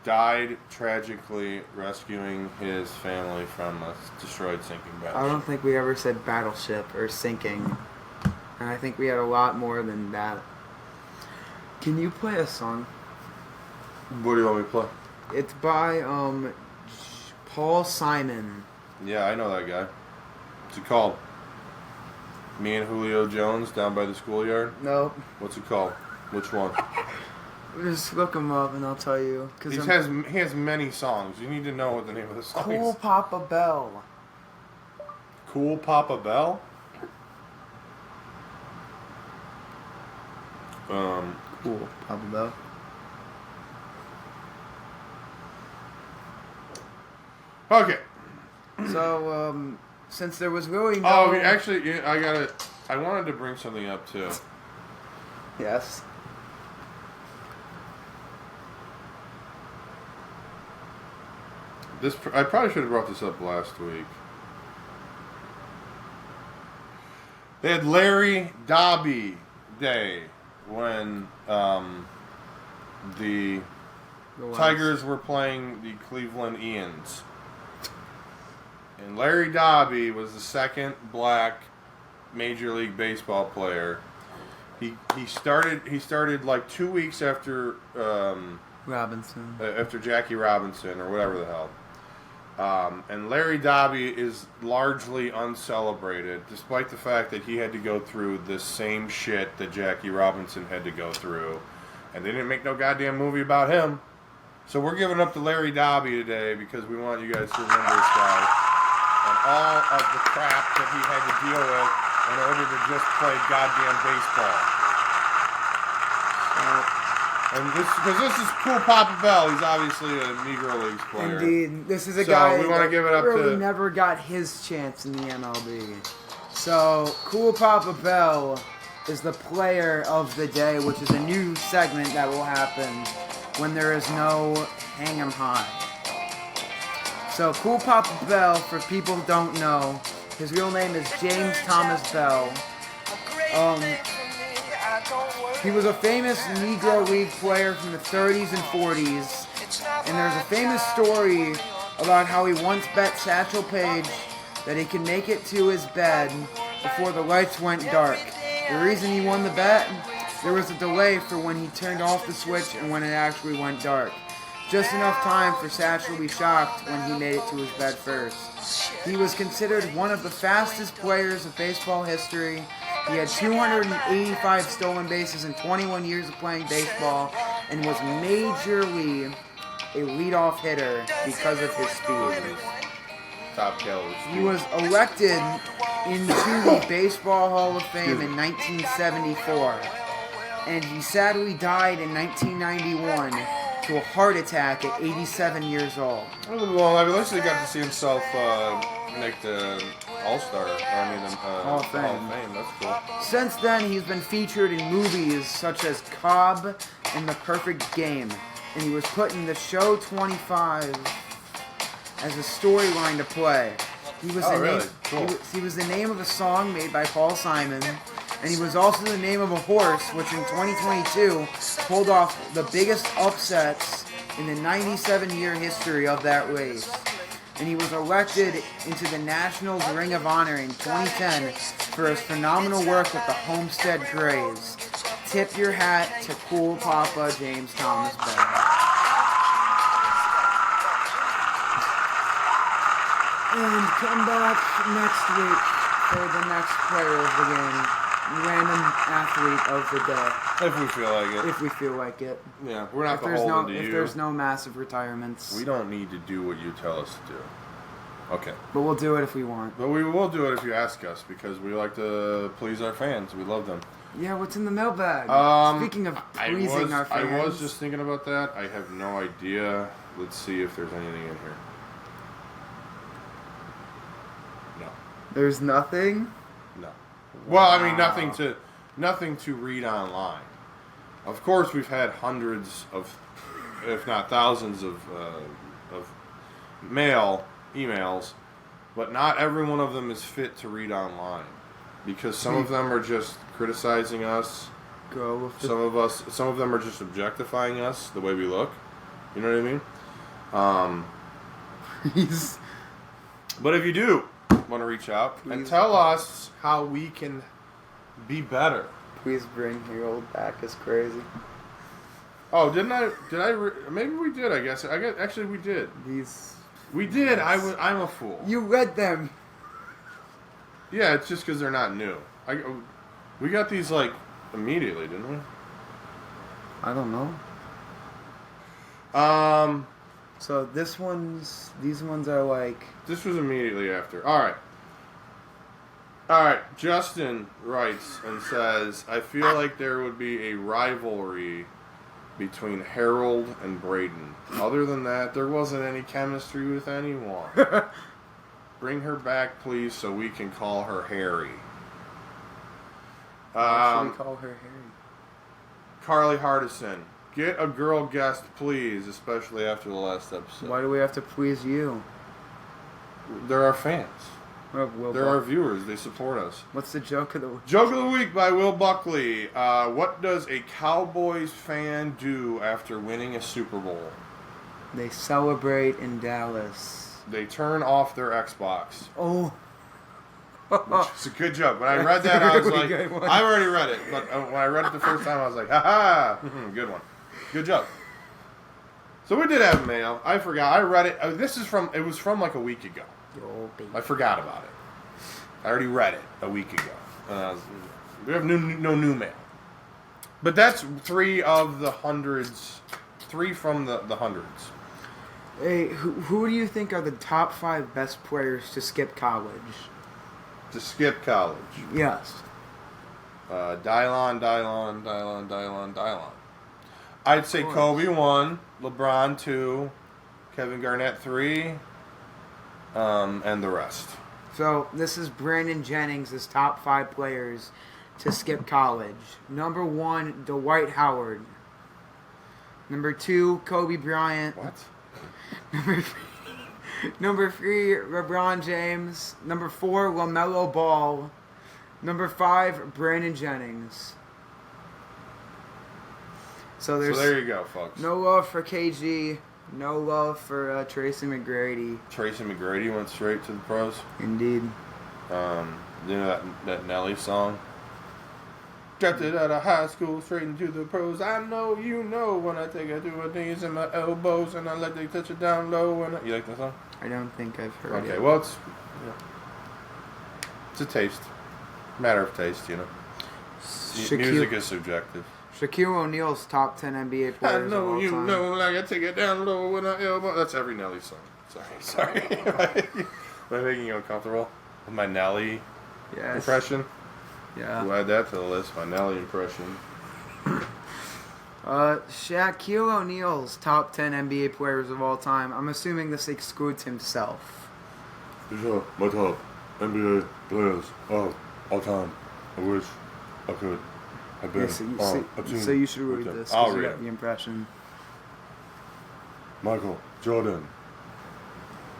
died tragically rescuing his family from a destroyed sinking battleship. I don't think we ever said battleship or sinking. And I think we had a lot more than that. Can you play a song? What do you want me to play? It's by Paul Simon. Yeah, I know that guy. What's it called? Me and Julio Jones down by the schoolyard? Nope. What's it called? Which one? Just look him up and I'll tell you. He has many songs. You need to know what the name of the song Cool is. Papa Bell. Cool Papa Bell? Cool Papa Bell. Okay. So, since there was really no... Oh, actually, yeah, I wanted to bring something up, too. Yes. I probably should have brought this up last week. They had Larry Doby Day when the Tigers were playing the Cleveland Indians. And Larry Doby was the second black Major League Baseball player. He started like 2 weeks after Robinson. After Jackie Robinson or whatever the hell. And Larry Doby is largely uncelebrated, despite the fact that he had to go through the same shit that Jackie Robinson had to go through. And they didn't make no goddamn movie about him. So we're giving up to Larry Doby today because we want you guys to remember this guy and all of the crap that he had to deal with in order to just play goddamn baseball. And because this is Cool Papa Bell, he's obviously a Negro Leagues player. Indeed, this is a guy we want to give it up really to never got his chance in the MLB. So Cool Papa Bell is the player of the day, which is a new segment that will happen when there is no hang 'em high. So Cool Papa Bell, for people who don't know, his real name is James Thomas Bell. He was a famous Negro League player from the 30s and 40s, and there's a famous story about how he once bet Satchel Paige that he could make it to his bed before the lights went dark. The reason he won the bet, there was a delay for when he turned off the switch and when it actually went dark. Just enough time for Satchel to be shocked when he made it to his bed first. He was considered one of the fastest players of baseball history. He had 285 stolen bases in 21 years of playing baseball and was majorly a leadoff hitter because of his speed. Top killers. He was elected into the Baseball Hall of Fame in 1974, and he sadly died in 1991 to a heart attack at 87 years old. Well, at least he got to see himself make the All-Star, Hall of Fame. That's cool. Since then, he's been featured in movies such as Cobb and The Perfect Game, and he was put in the show 25 as a storyline to play. He was he was the name of a song made by Paul Simon, and he was also the name of a horse, which in 2022 pulled off the biggest upsets in the 97-year history of that race. And he was elected into the Nationals Ring of Honor in 2010 for his phenomenal work with the Homestead Grays. Tip your hat to Cool Papa James Thomas Bell. And come back next week for the next player of the game. Random athlete of the day. If we feel like it. If we feel like it. Yeah, we're not beholden to you. If there's no massive retirements. We don't need to do what you tell us to do. Okay. But we'll do it if we want. But we will do it if you ask us, because we like to please our fans. We love them. Yeah, what's in the mailbag? Speaking of pleasing our fans. I was just thinking about that. I have no idea. Let's see if there's anything in here. No. There's nothing? No. Well, I mean, nothing to read online. Of course, we've had hundreds of, if not thousands of emails, but not every one of them is fit to read online, because some of them are just criticizing us. Some of them are just objectifying us, the way we look. You know what I mean? But if you do want to reach out and tell us how we can be better. Please bring your old back. It's crazy. Oh, didn't I? Maybe we did. I guess. Actually, we did. These We did. I'm a fool. You read them. Yeah, it's just because they're not new. We got these like immediately, didn't we? I don't know. So these ones are like. This was immediately after. All right. Justin writes and says, I feel like there would be a rivalry between Harold and Braden. Other than that, there wasn't any chemistry with anyone. Bring her back, please, so we can call her Harry. Why should we call her Harry? Carly Hardison. Get a girl guest, please, especially after the last episode. Why do we have to please you? There are fans. Will there are viewers. They support us. What's the joke of the week? Joke of the week by Will Buckley. What does a Cowboys fan do after winning a Super Bowl? They celebrate in Dallas. They turn off their Xbox. Oh. Which is a good joke. When I read that, I was like, I already read it. But when I read it the first time, I was like, ha-ha. Good one. Good joke. So we did have mail. I forgot. I read it. It was from like a week ago. I forgot about it. I already read it a week ago. We have no new mail. But that's 3 of the hundreds. 3 from the hundreds. Hey, who do you think are the top 5 best players to skip college? To skip college? Yes. Dylon. I'd say Kobe 1, LeBron 2, Kevin Garnett 3, and the rest. So this is Brandon Jennings' top 5 players to skip college. Number 1, Dwight Howard. Number 2, Kobe Bryant. What? Number 3, LeBron James. Number 4, LaMelo Ball. Number 5, Brandon Jennings. So there you go, folks. No love for KG. No love for Tracy McGrady. Tracy McGrady went straight to the pros. Indeed. You know that Nelly song? Drafted out of high school, straight into the pros. I know you know when I take it to my knees and my elbows and I let they touch it down low. You like that song? I don't think I've heard it. Okay, well, it's a taste. Matter of taste, you know. Music is subjective. Shaquille O'Neal's top 10 NBA players I know of all you time. know, like I take it down low when I elbow. That's every Nelly song. Sorry. Am I making you uncomfortable with my Nelly impression? Yeah. We'll add that to the list, my Nelly impression. Shaquille O'Neal's top 10 NBA players of all time. I'm assuming this excludes himself. These are my top NBA players of all time. I wish I could have been so you should read this I'll because you read got the impression. Michael Jordan,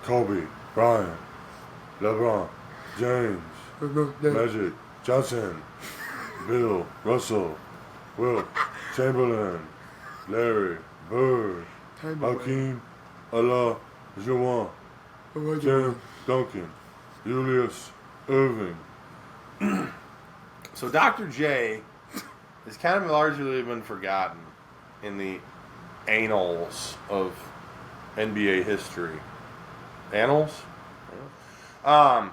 Kobe Bryant, LeBron James, Magic Johnson, Bill Russell, Wilt Chamberlain, Larry Bird, Hakeem Olajuwon, Tim Duncan, Julius Irving. So Dr. J has kind of largely been forgotten in the annals of NBA history. Annals? But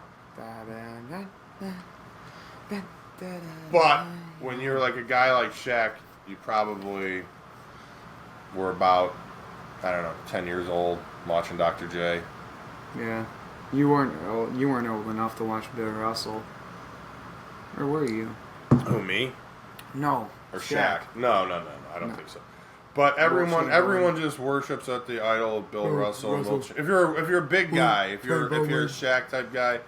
when you're like a guy like Shaq, you probably were about, 10 years old watching Dr. J. Yeah. You weren't old enough to watch Bill Russell. Or were you? Who, me? No. Or Shaq? No. I don't think so. But everyone just worships at the idol of Bill Russell. If you're a big guy, if you're a Shaq type guy,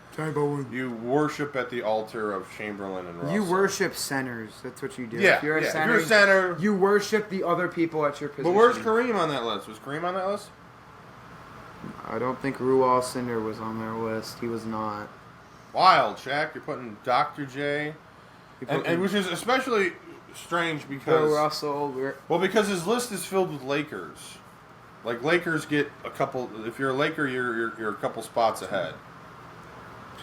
you worship at the altar of Chamberlain and Russell. You worship centers. That's what you do. Yeah, if you're a center, you worship the other people at your position. But where's Kareem on that list? Was Kareem on that list? I don't think Rue Alcindor was on their list. He was not. Wild, Shaq. You're putting Dr. J, and which is especially strange because Bill Russell. Because his list is filled with Lakers. Like Lakers get a couple. If you're a Laker, you're a couple spots ahead.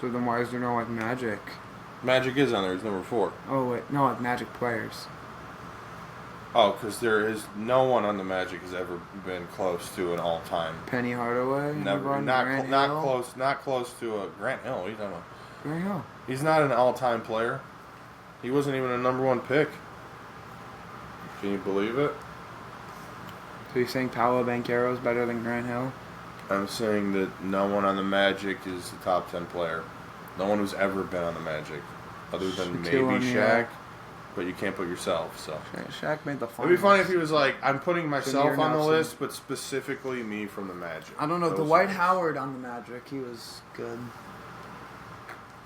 So then why is there no Magic? Magic is on there. He's number 4. Oh wait, no, Magic players. Oh, because there is no one on the Magic has ever been close to an all-time. Penny Hardaway. Never, not close to a Grant Hill. What are you talking about? Grant Hill. He's not an all-time player. He wasn't even a number 1 pick. Can you believe it? So you're saying Paolo Banchero is better than Grant Hill? I'm saying that no one on the Magic is a top 10 player. No one who's ever been on the Magic, other than maybe Shaq. But you can't put yourself, so. Shaq made the finals. It'd be funny if he was like, I'm putting myself on the list, but specifically me from the Magic. I don't know. Dwight Howard on the Magic, he was good.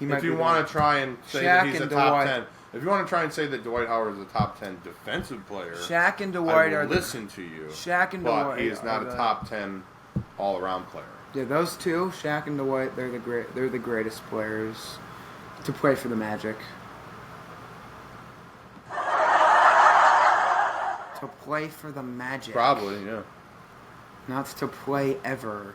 If you want to try and say that he's a top 10, if you want to try and say that Dwight Howard is a top 10 defensive player, Shaq and Dwight I will listen to you. Shaq and Dwight, but he is not a top 10 all-around player. Yeah, those two, Shaq and Dwight, they're the greatest players to play for the Magic. To play for the Magic. Probably, yeah. Not to play ever.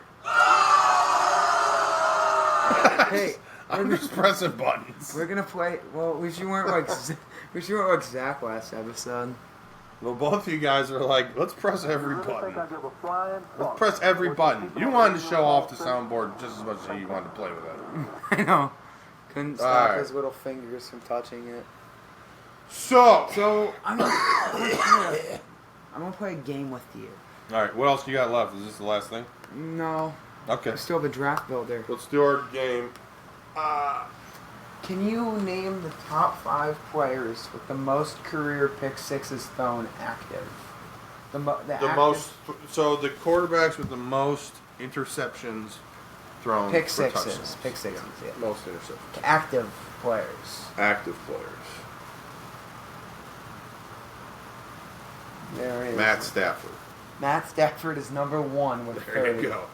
Hey, I'm just pressing buttons. We're gonna play. Well, we weren't like Zach last episode. Well, both of you guys are like, let's press every button. Let's press every button. You wanted to show off the soundboard just as much as you wanted to play with it. I know. Couldn't stop his little fingers from touching it. So I'm gonna play a game with you. All right, what else you got left? Is this the last thing? No. Okay. I still have a draft builder. Let's do our game. Can you name the top 5 players with the most career pick sixes thrown active? The most. So the quarterbacks with the most interceptions thrown. Pick for sixes. touchdowns. Pick sixes. Yeah. Most interceptions. Active players. Active players. There is. Matt Stafford. Matt Stafford is number 1 with 30. There you go.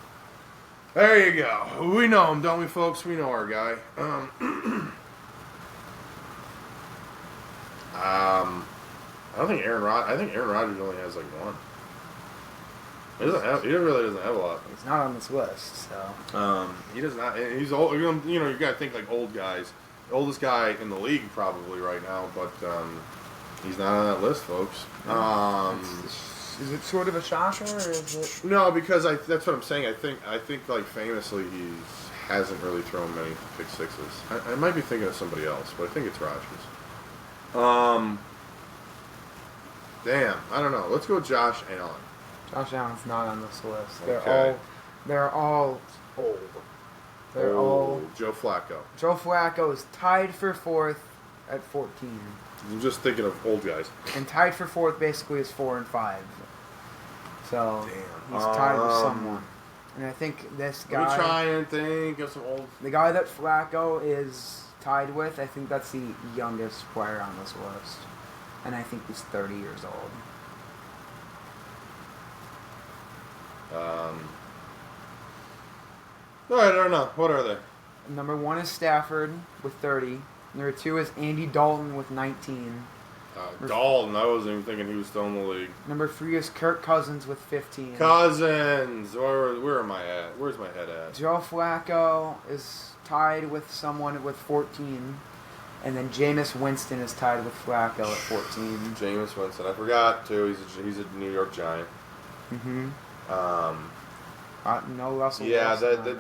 There you go. We know him, don't we, folks? We know our guy. I don't think Aaron Rodgers. I think Aaron Rodgers only has like 1. He doesn't have. He really doesn't have a lot. He's not on this list, so. He does not. He's old. You know, you gotta think like old guys. The oldest guy in the league probably right now, but he's not on that list, folks. Is it sort of a shocker, or is it? No, because that's what I'm saying. I think like famously he hasn't really thrown many pick sixes. I might be thinking of somebody else, but I think it's Rodgers. Damn, I don't know. Let's go Josh Allen. Josh Allen's not on this list. Okay. They're all old. They're all. Joe Flacco. Joe Flacco is tied for 4th at 14. I'm just thinking of old guys. And tied for 4th basically is 4 and 5. So damn. He's tied with someone. And I think this guy. Let me try and think of some old. The guy that Flacco is tied with, I think that's the youngest player on this list. And I think he's 30 years old. Alright, I don't know. What are they? Number 1 is Stafford with 30. Number 2 is Andy Dalton with 19. Dalton, I wasn't even thinking he was still in the league. Number 3 is Kirk Cousins with 15. Cousins! Where am I at? Where's my head at? Joe Flacco is tied with someone with 14. And then Jameis Winston is tied with Flacco at 14. Jameis Winston. I forgot, too. He's a New York Giant. Mm-hmm. No Russell yeah, Wilson.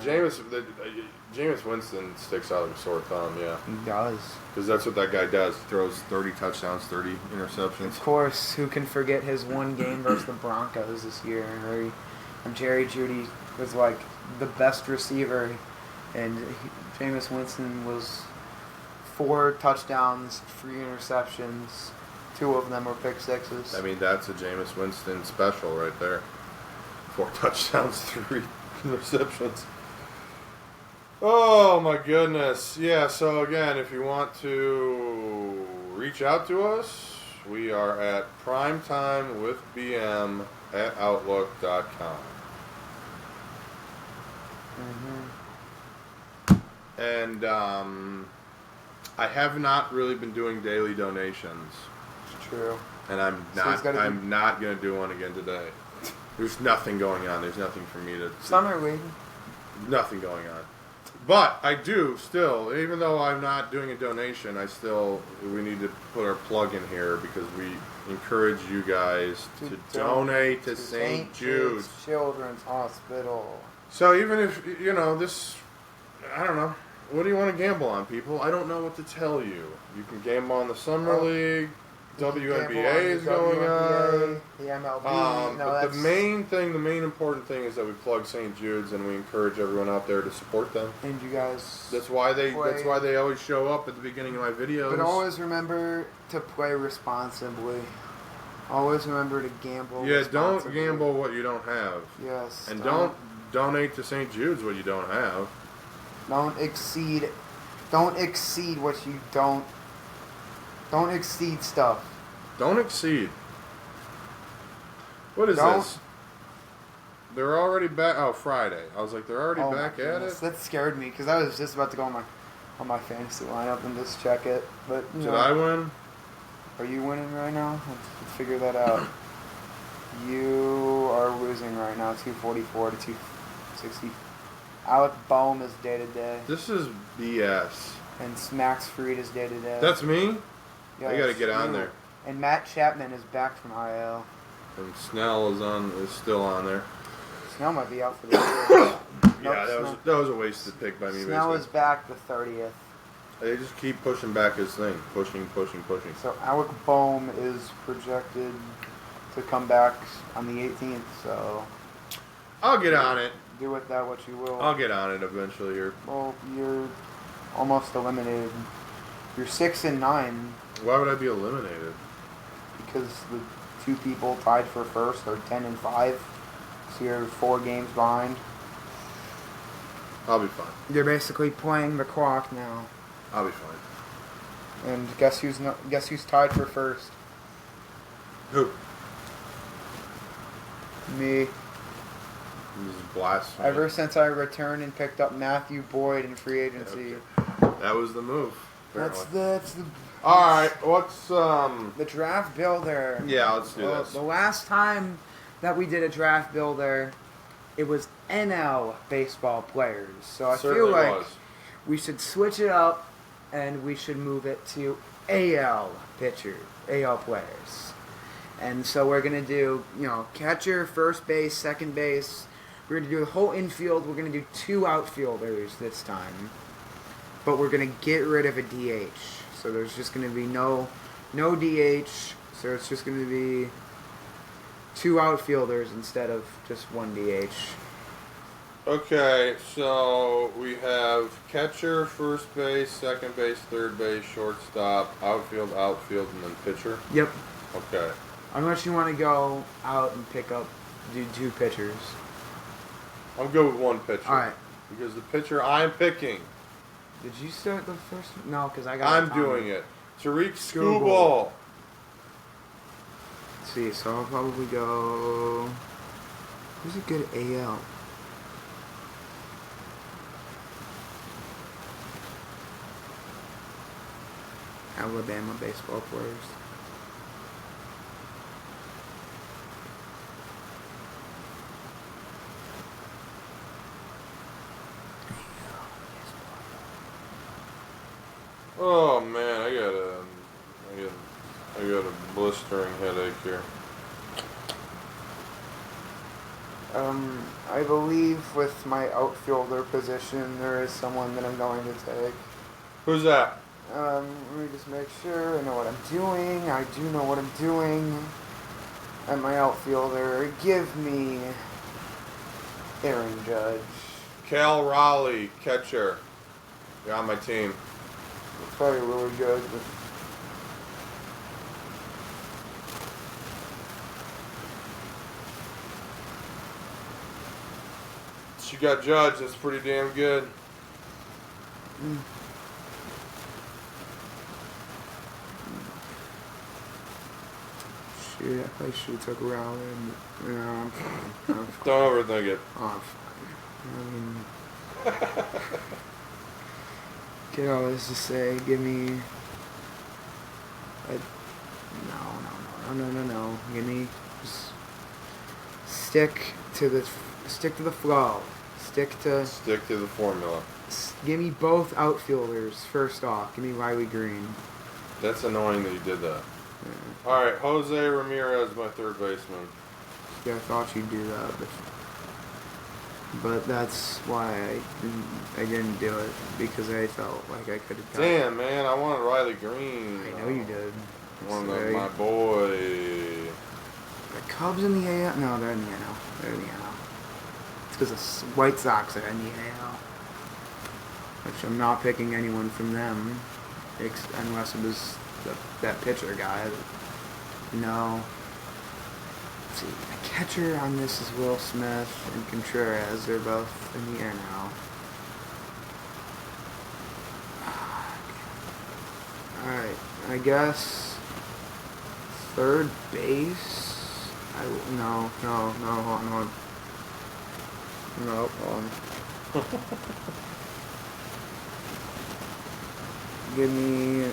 Jameis Winston sticks out like a sore thumb, yeah. He does. Because that's what that guy does. He throws 30 touchdowns, 30 interceptions. Of course, who can forget his one game versus the Broncos this year, where Jerry Jeudy was like the best receiver, and Jameis Winston was 4 touchdowns, 3 interceptions. 2 of them were pick sixes. I mean, that's a Jameis Winston special right there. 4 touchdowns, 3 interceptions. Oh my goodness. Yeah, so again, if you want to reach out to us, we are at PRIMETIMEwithBM@outlook.com. Mm-hmm. And I have not really been doing daily donations. It's true. And I'm not going to do one again today. There's nothing going on. There's nothing for me to... Summer league. Nothing going on. But I do still, even though I'm not doing a donation, we need to put our plug in here because we encourage you guys to donate to St. Jude's Children's Hospital. So even if, I don't know. What do you want to gamble on, people? I don't know what to tell you. You can gamble on the Summer League. WNBA is going on. The MLB. But the main important thing is that we plug St. Jude's and we encourage everyone out there to support them. And you guys. That's why they always show up at the beginning of my videos. But always remember to play responsibly. Always remember to gamble. Yeah, don't gamble what you don't have. Yes. And don't donate to St. Jude's what you don't have. Don't exceed what you don't. Don't exceed stuff. Don't exceed. What is this? They're already back. Oh, Friday. I was like, they're already back at it? That scared me because I was just about to go on my fantasy lineup and just check it. But Did I win? Are you winning right now? Let's figure that out. You are losing right now, 244 to 260. Alec Boehm is day to day. This is BS. And Max Fried is day to day. That's me? Yeah, I gotta get on there. And Matt Chapman is back from IL. And Snell is still on there. Snell might be out for the year. Yeah, that was a wasted pick by me. Snell is back the 30th. They just keep pushing back his thing. Pushing. So Alec Boehm is projected to come back on the 18th, so... I'll get on it. Do with that what you will. I'll get on it eventually here. Well, you're almost eliminated. You're 6-9. Why would I be eliminated? Because the two people tied for first are 10-5. So you're 4 games behind. I'll be fine. You're basically playing the clock now. I'll be fine. And guess who's tied for first? Who? Me. This is blasphemy. Ever since I returned and picked up Matthew Boyd in free agency. Okay. That was the move. That's the. All right. What's the draft builder? Yeah, let's do this. The last time that we did a draft builder, it was NL baseball players. So I feel like we should switch it up and we should move it to AL players. And so we're gonna do, catcher, first base, second base. We're going to do the whole infield. We're going to do 2 outfielders this time. But we're going to get rid of a DH. So there's just going to be no DH. So it's just going to be 2 outfielders instead of just 1 DH. Okay, so we have catcher, first base, second base, third base, shortstop, outfield, and then pitcher? Yep. Okay. Unless you want to go out and do 2 pitchers. I'll go with 1 pitcher. All right. Because the pitcher I'm picking. Did you start the first? No, because I got. I'm doing it. Tariq Skubal. Let's see. So I'll probably go. Who's a good AL? Alabama baseball players. Oh man, I got a blistering headache here. I believe with my outfielder position, there is someone that I'm going to take. Who's that? Let me just make sure I know what I'm doing. I do know what I'm doing. And my outfielder, give me Aaron Judge. Cal Raleigh, catcher. You're on my team. It's probably really good, but You got Judge. That's pretty damn good. Shit, I probably should have took Raleigh. No, I'm fine. I'm fine. Don't overthink it. Oh, I'm fine. Get all this to say. Give me. No. Give me. Just stick to the flow. Stick to the formula. Give me both outfielders first off. Give me Riley Green. That's annoying that you did that. Yeah. All right, Jose Ramirez, my third baseman. Yeah, I thought you'd do that, but that's why I didn't do it, because I felt like I could have done it. Damn, man, I wanted Riley Green. I know you did. One my boy. The Cubs in the AL? No, they're in the NL. They're in the NL. It's because the White Sox are in the AL. Which I'm not picking anyone from them, unless it was that pitcher guy. No. Let's see, the catcher on this is Will Smith and Contreras. They're both in the NL. Alright, I guess third base. No, hold on. No, hold on. Give me.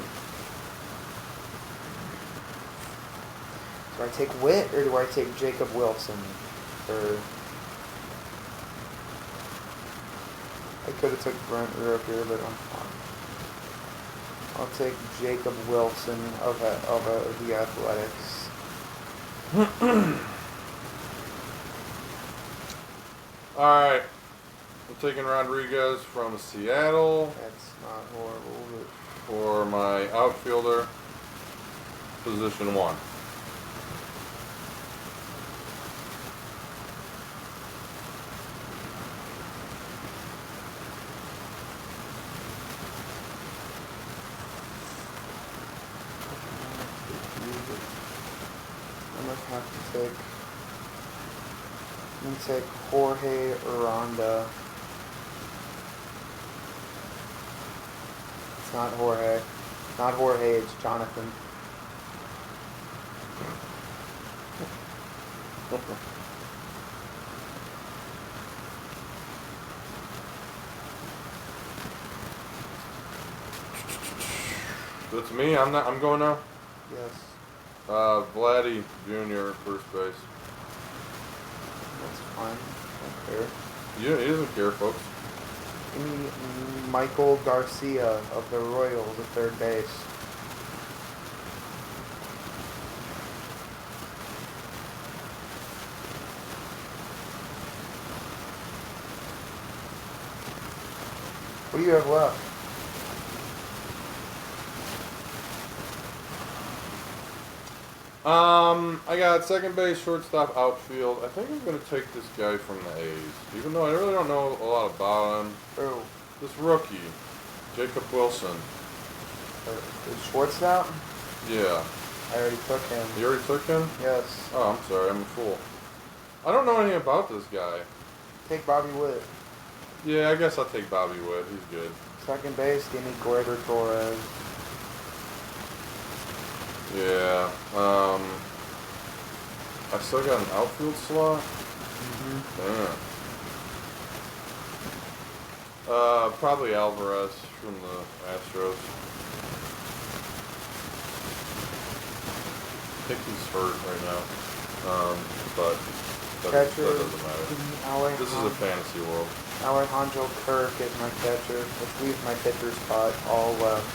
Do I take Witt or do I take Jacob Wilson? Or I could have took Brent Rooker, but I'm fine. I'll take Jacob Wilson of the Athletics. Alright. I'm taking Rodriguez from Seattle. That's not horrible. For my outfielder, position 1. I'm going to take Jorge Aranda. It's not Jorge. Not Jorge, it's Jonathan. That's me. I'm going now. Yes. Vladdy Jr. first base. That's fine. I don't care. Yeah, he doesn't care, folks. Give me Michael Garcia of the Royals at third base. What do you have left? I got second base, shortstop, outfield. I think I'm going to take this guy from the A's, even though I really don't know a lot about him. Who? This rookie, Jacob Wilson. Is shortstop? Yeah. I already took him. You already took him? Yes. Oh, I'm sorry. I'm a fool. I don't know anything about this guy. Take Bobby Witt. Yeah, I guess I'll take Bobby Witt. He's good. Second base, give me Gleyber Torres. Yeah. I still got an outfield slot? Yeah. Probably Alvarez from the Astros. I think he's hurt right now. But that doesn't matter. This is a fantasy world. Alejandro Kirk is my catcher, which leaves my pitcher spot all left.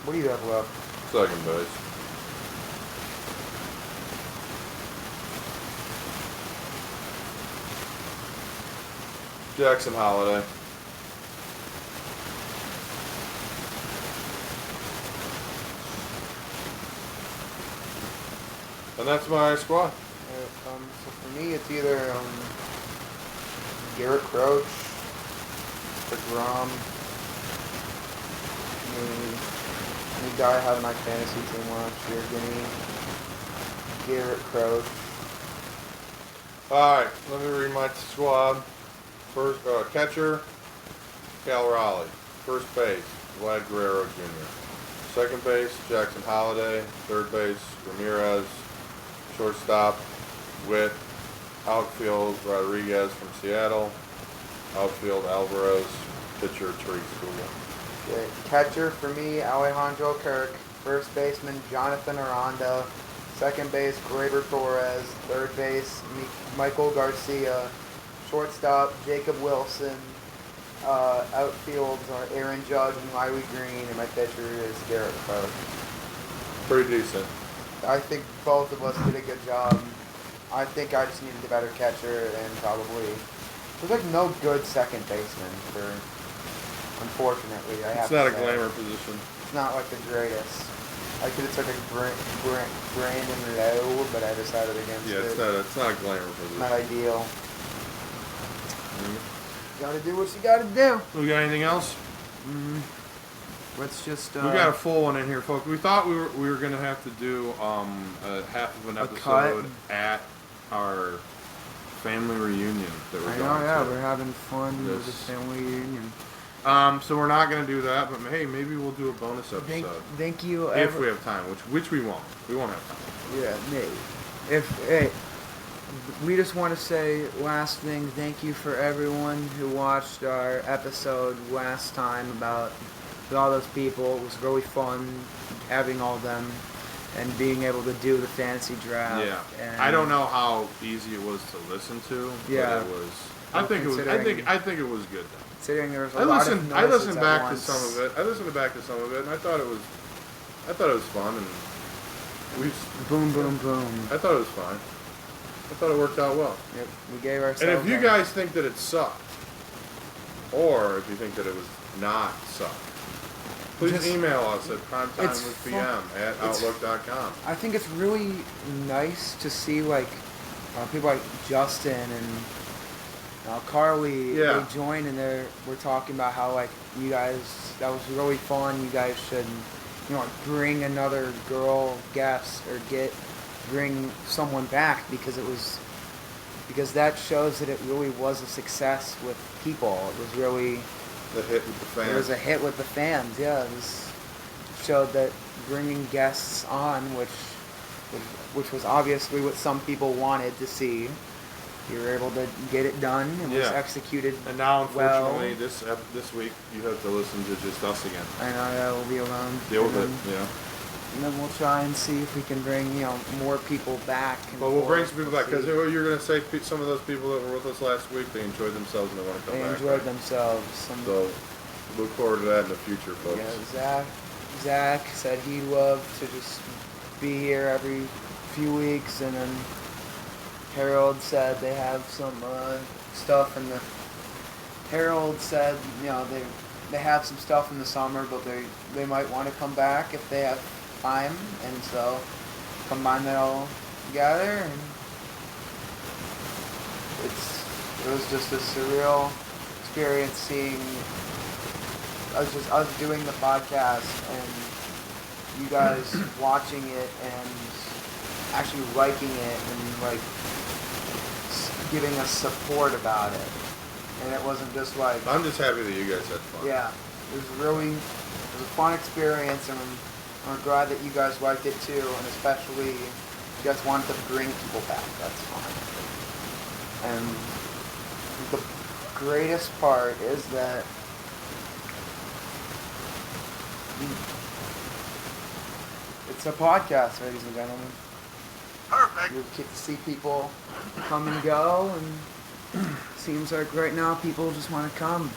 What do you have left? Second base. Jackson Holiday. And that's my squad. So for me, it's either Garrett Crouch, DeGrom, any guy I had in my fantasy team last year. Give me Garrett Crouch. Alright, let me read my squad. First, catcher, Cal Raleigh. First base, Vlad Guerrero Jr. Second base, Jackson Holiday. Third base, Ramirez. Shortstop, Witt. Outfield, Rodriguez from Seattle. Outfield, Alvarez. Pitcher, Tariq Skubal. Okay. Catcher for me, Alejandro Kirk. First baseman, Jonathan Aranda. Second base, Gleyber Torres. Third base, Michael Garcia. Shortstop, Jacob Wilson. Outfields are Aaron Judge and Riley Green, and my pitcher is Garrett Poe. Pretty decent. I think both of us did a good job. I think I just needed a better catcher, and probably there's like no good second baseman for. Unfortunately, I have. It's not a glamour position. It's not like the greatest. I could have took a Brandon Lowe, but I decided against it. Yeah, it's not a glamour position. Not ideal. Gotta do what you gotta do. We got anything else? Let's just. We got a full one in here, folks. We thought we were gonna have to do half of an episode at our family reunion that we're going to. We're having fun with the family reunion. So we're not gonna do that, but hey, maybe we'll do a bonus episode. Thank you. If we have time, which we won't. We won't have time. Yeah, maybe. We just want to say last thing, thank you for everyone who watched our episode last time about all those people. It was really fun having all of them and being able to do the fantasy draft. Yeah. And I don't know how easy it was to listen to. Yeah. But it was. I think it was good though. Considering there was a lot of noises I listened back at to once. some of it. I listened back to some of it, and I thought it was fun, and boom, boom, boom. I thought it was fine. I thought it worked out well. Yep, we gave ourselves. And if you guys think that it sucked, or if you think that it was not sucked, please email us at PRIMETIMEwithBM@outlook.com. I think it's really nice to see like people like Justin and Carly. Yeah. They joined and we're talking about how like you guys, that was really fun. You guys should bring another girl guest or bring someone back because that shows that it really was a success with people. It was really the hit with the fans. It was a hit with the fans. Yeah, it showed that bringing guests on, which was obviously what some people wanted to see. You were able to get it done. It was executed. And now, unfortunately, well. this week you have to listen to just us again. I know. Yeah, we'll be alone. Deal with it. Yeah. And then we'll try and see if we can bring more people back. Well, we'll bring some people back because you're going to say some of those people that were with us last week, they enjoyed themselves and they want to come back. They enjoyed themselves. So look forward to that in the future, folks. Yeah, Zach said he'd love to just be here every few weeks, and then Harold said they have some stuff in the. Harold said they have some stuff in the summer, but they might want to come back if they have time, and so combine that all together, and it was just a surreal experience seeing us doing the podcast and you guys watching it and actually liking it and like giving us support about it, and it wasn't just like. I'm just happy that you guys had fun. Yeah, it was a fun experience, and I'm glad that you guys liked it too, and especially if you guys wanted to bring people back. That's fine. And the greatest part is that it's a podcast, ladies and gentlemen. Perfect. You get to see people come and go, and seems like right now people just want to come.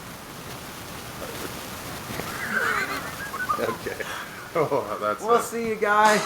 Okay. Oh, that's We'll see you guys.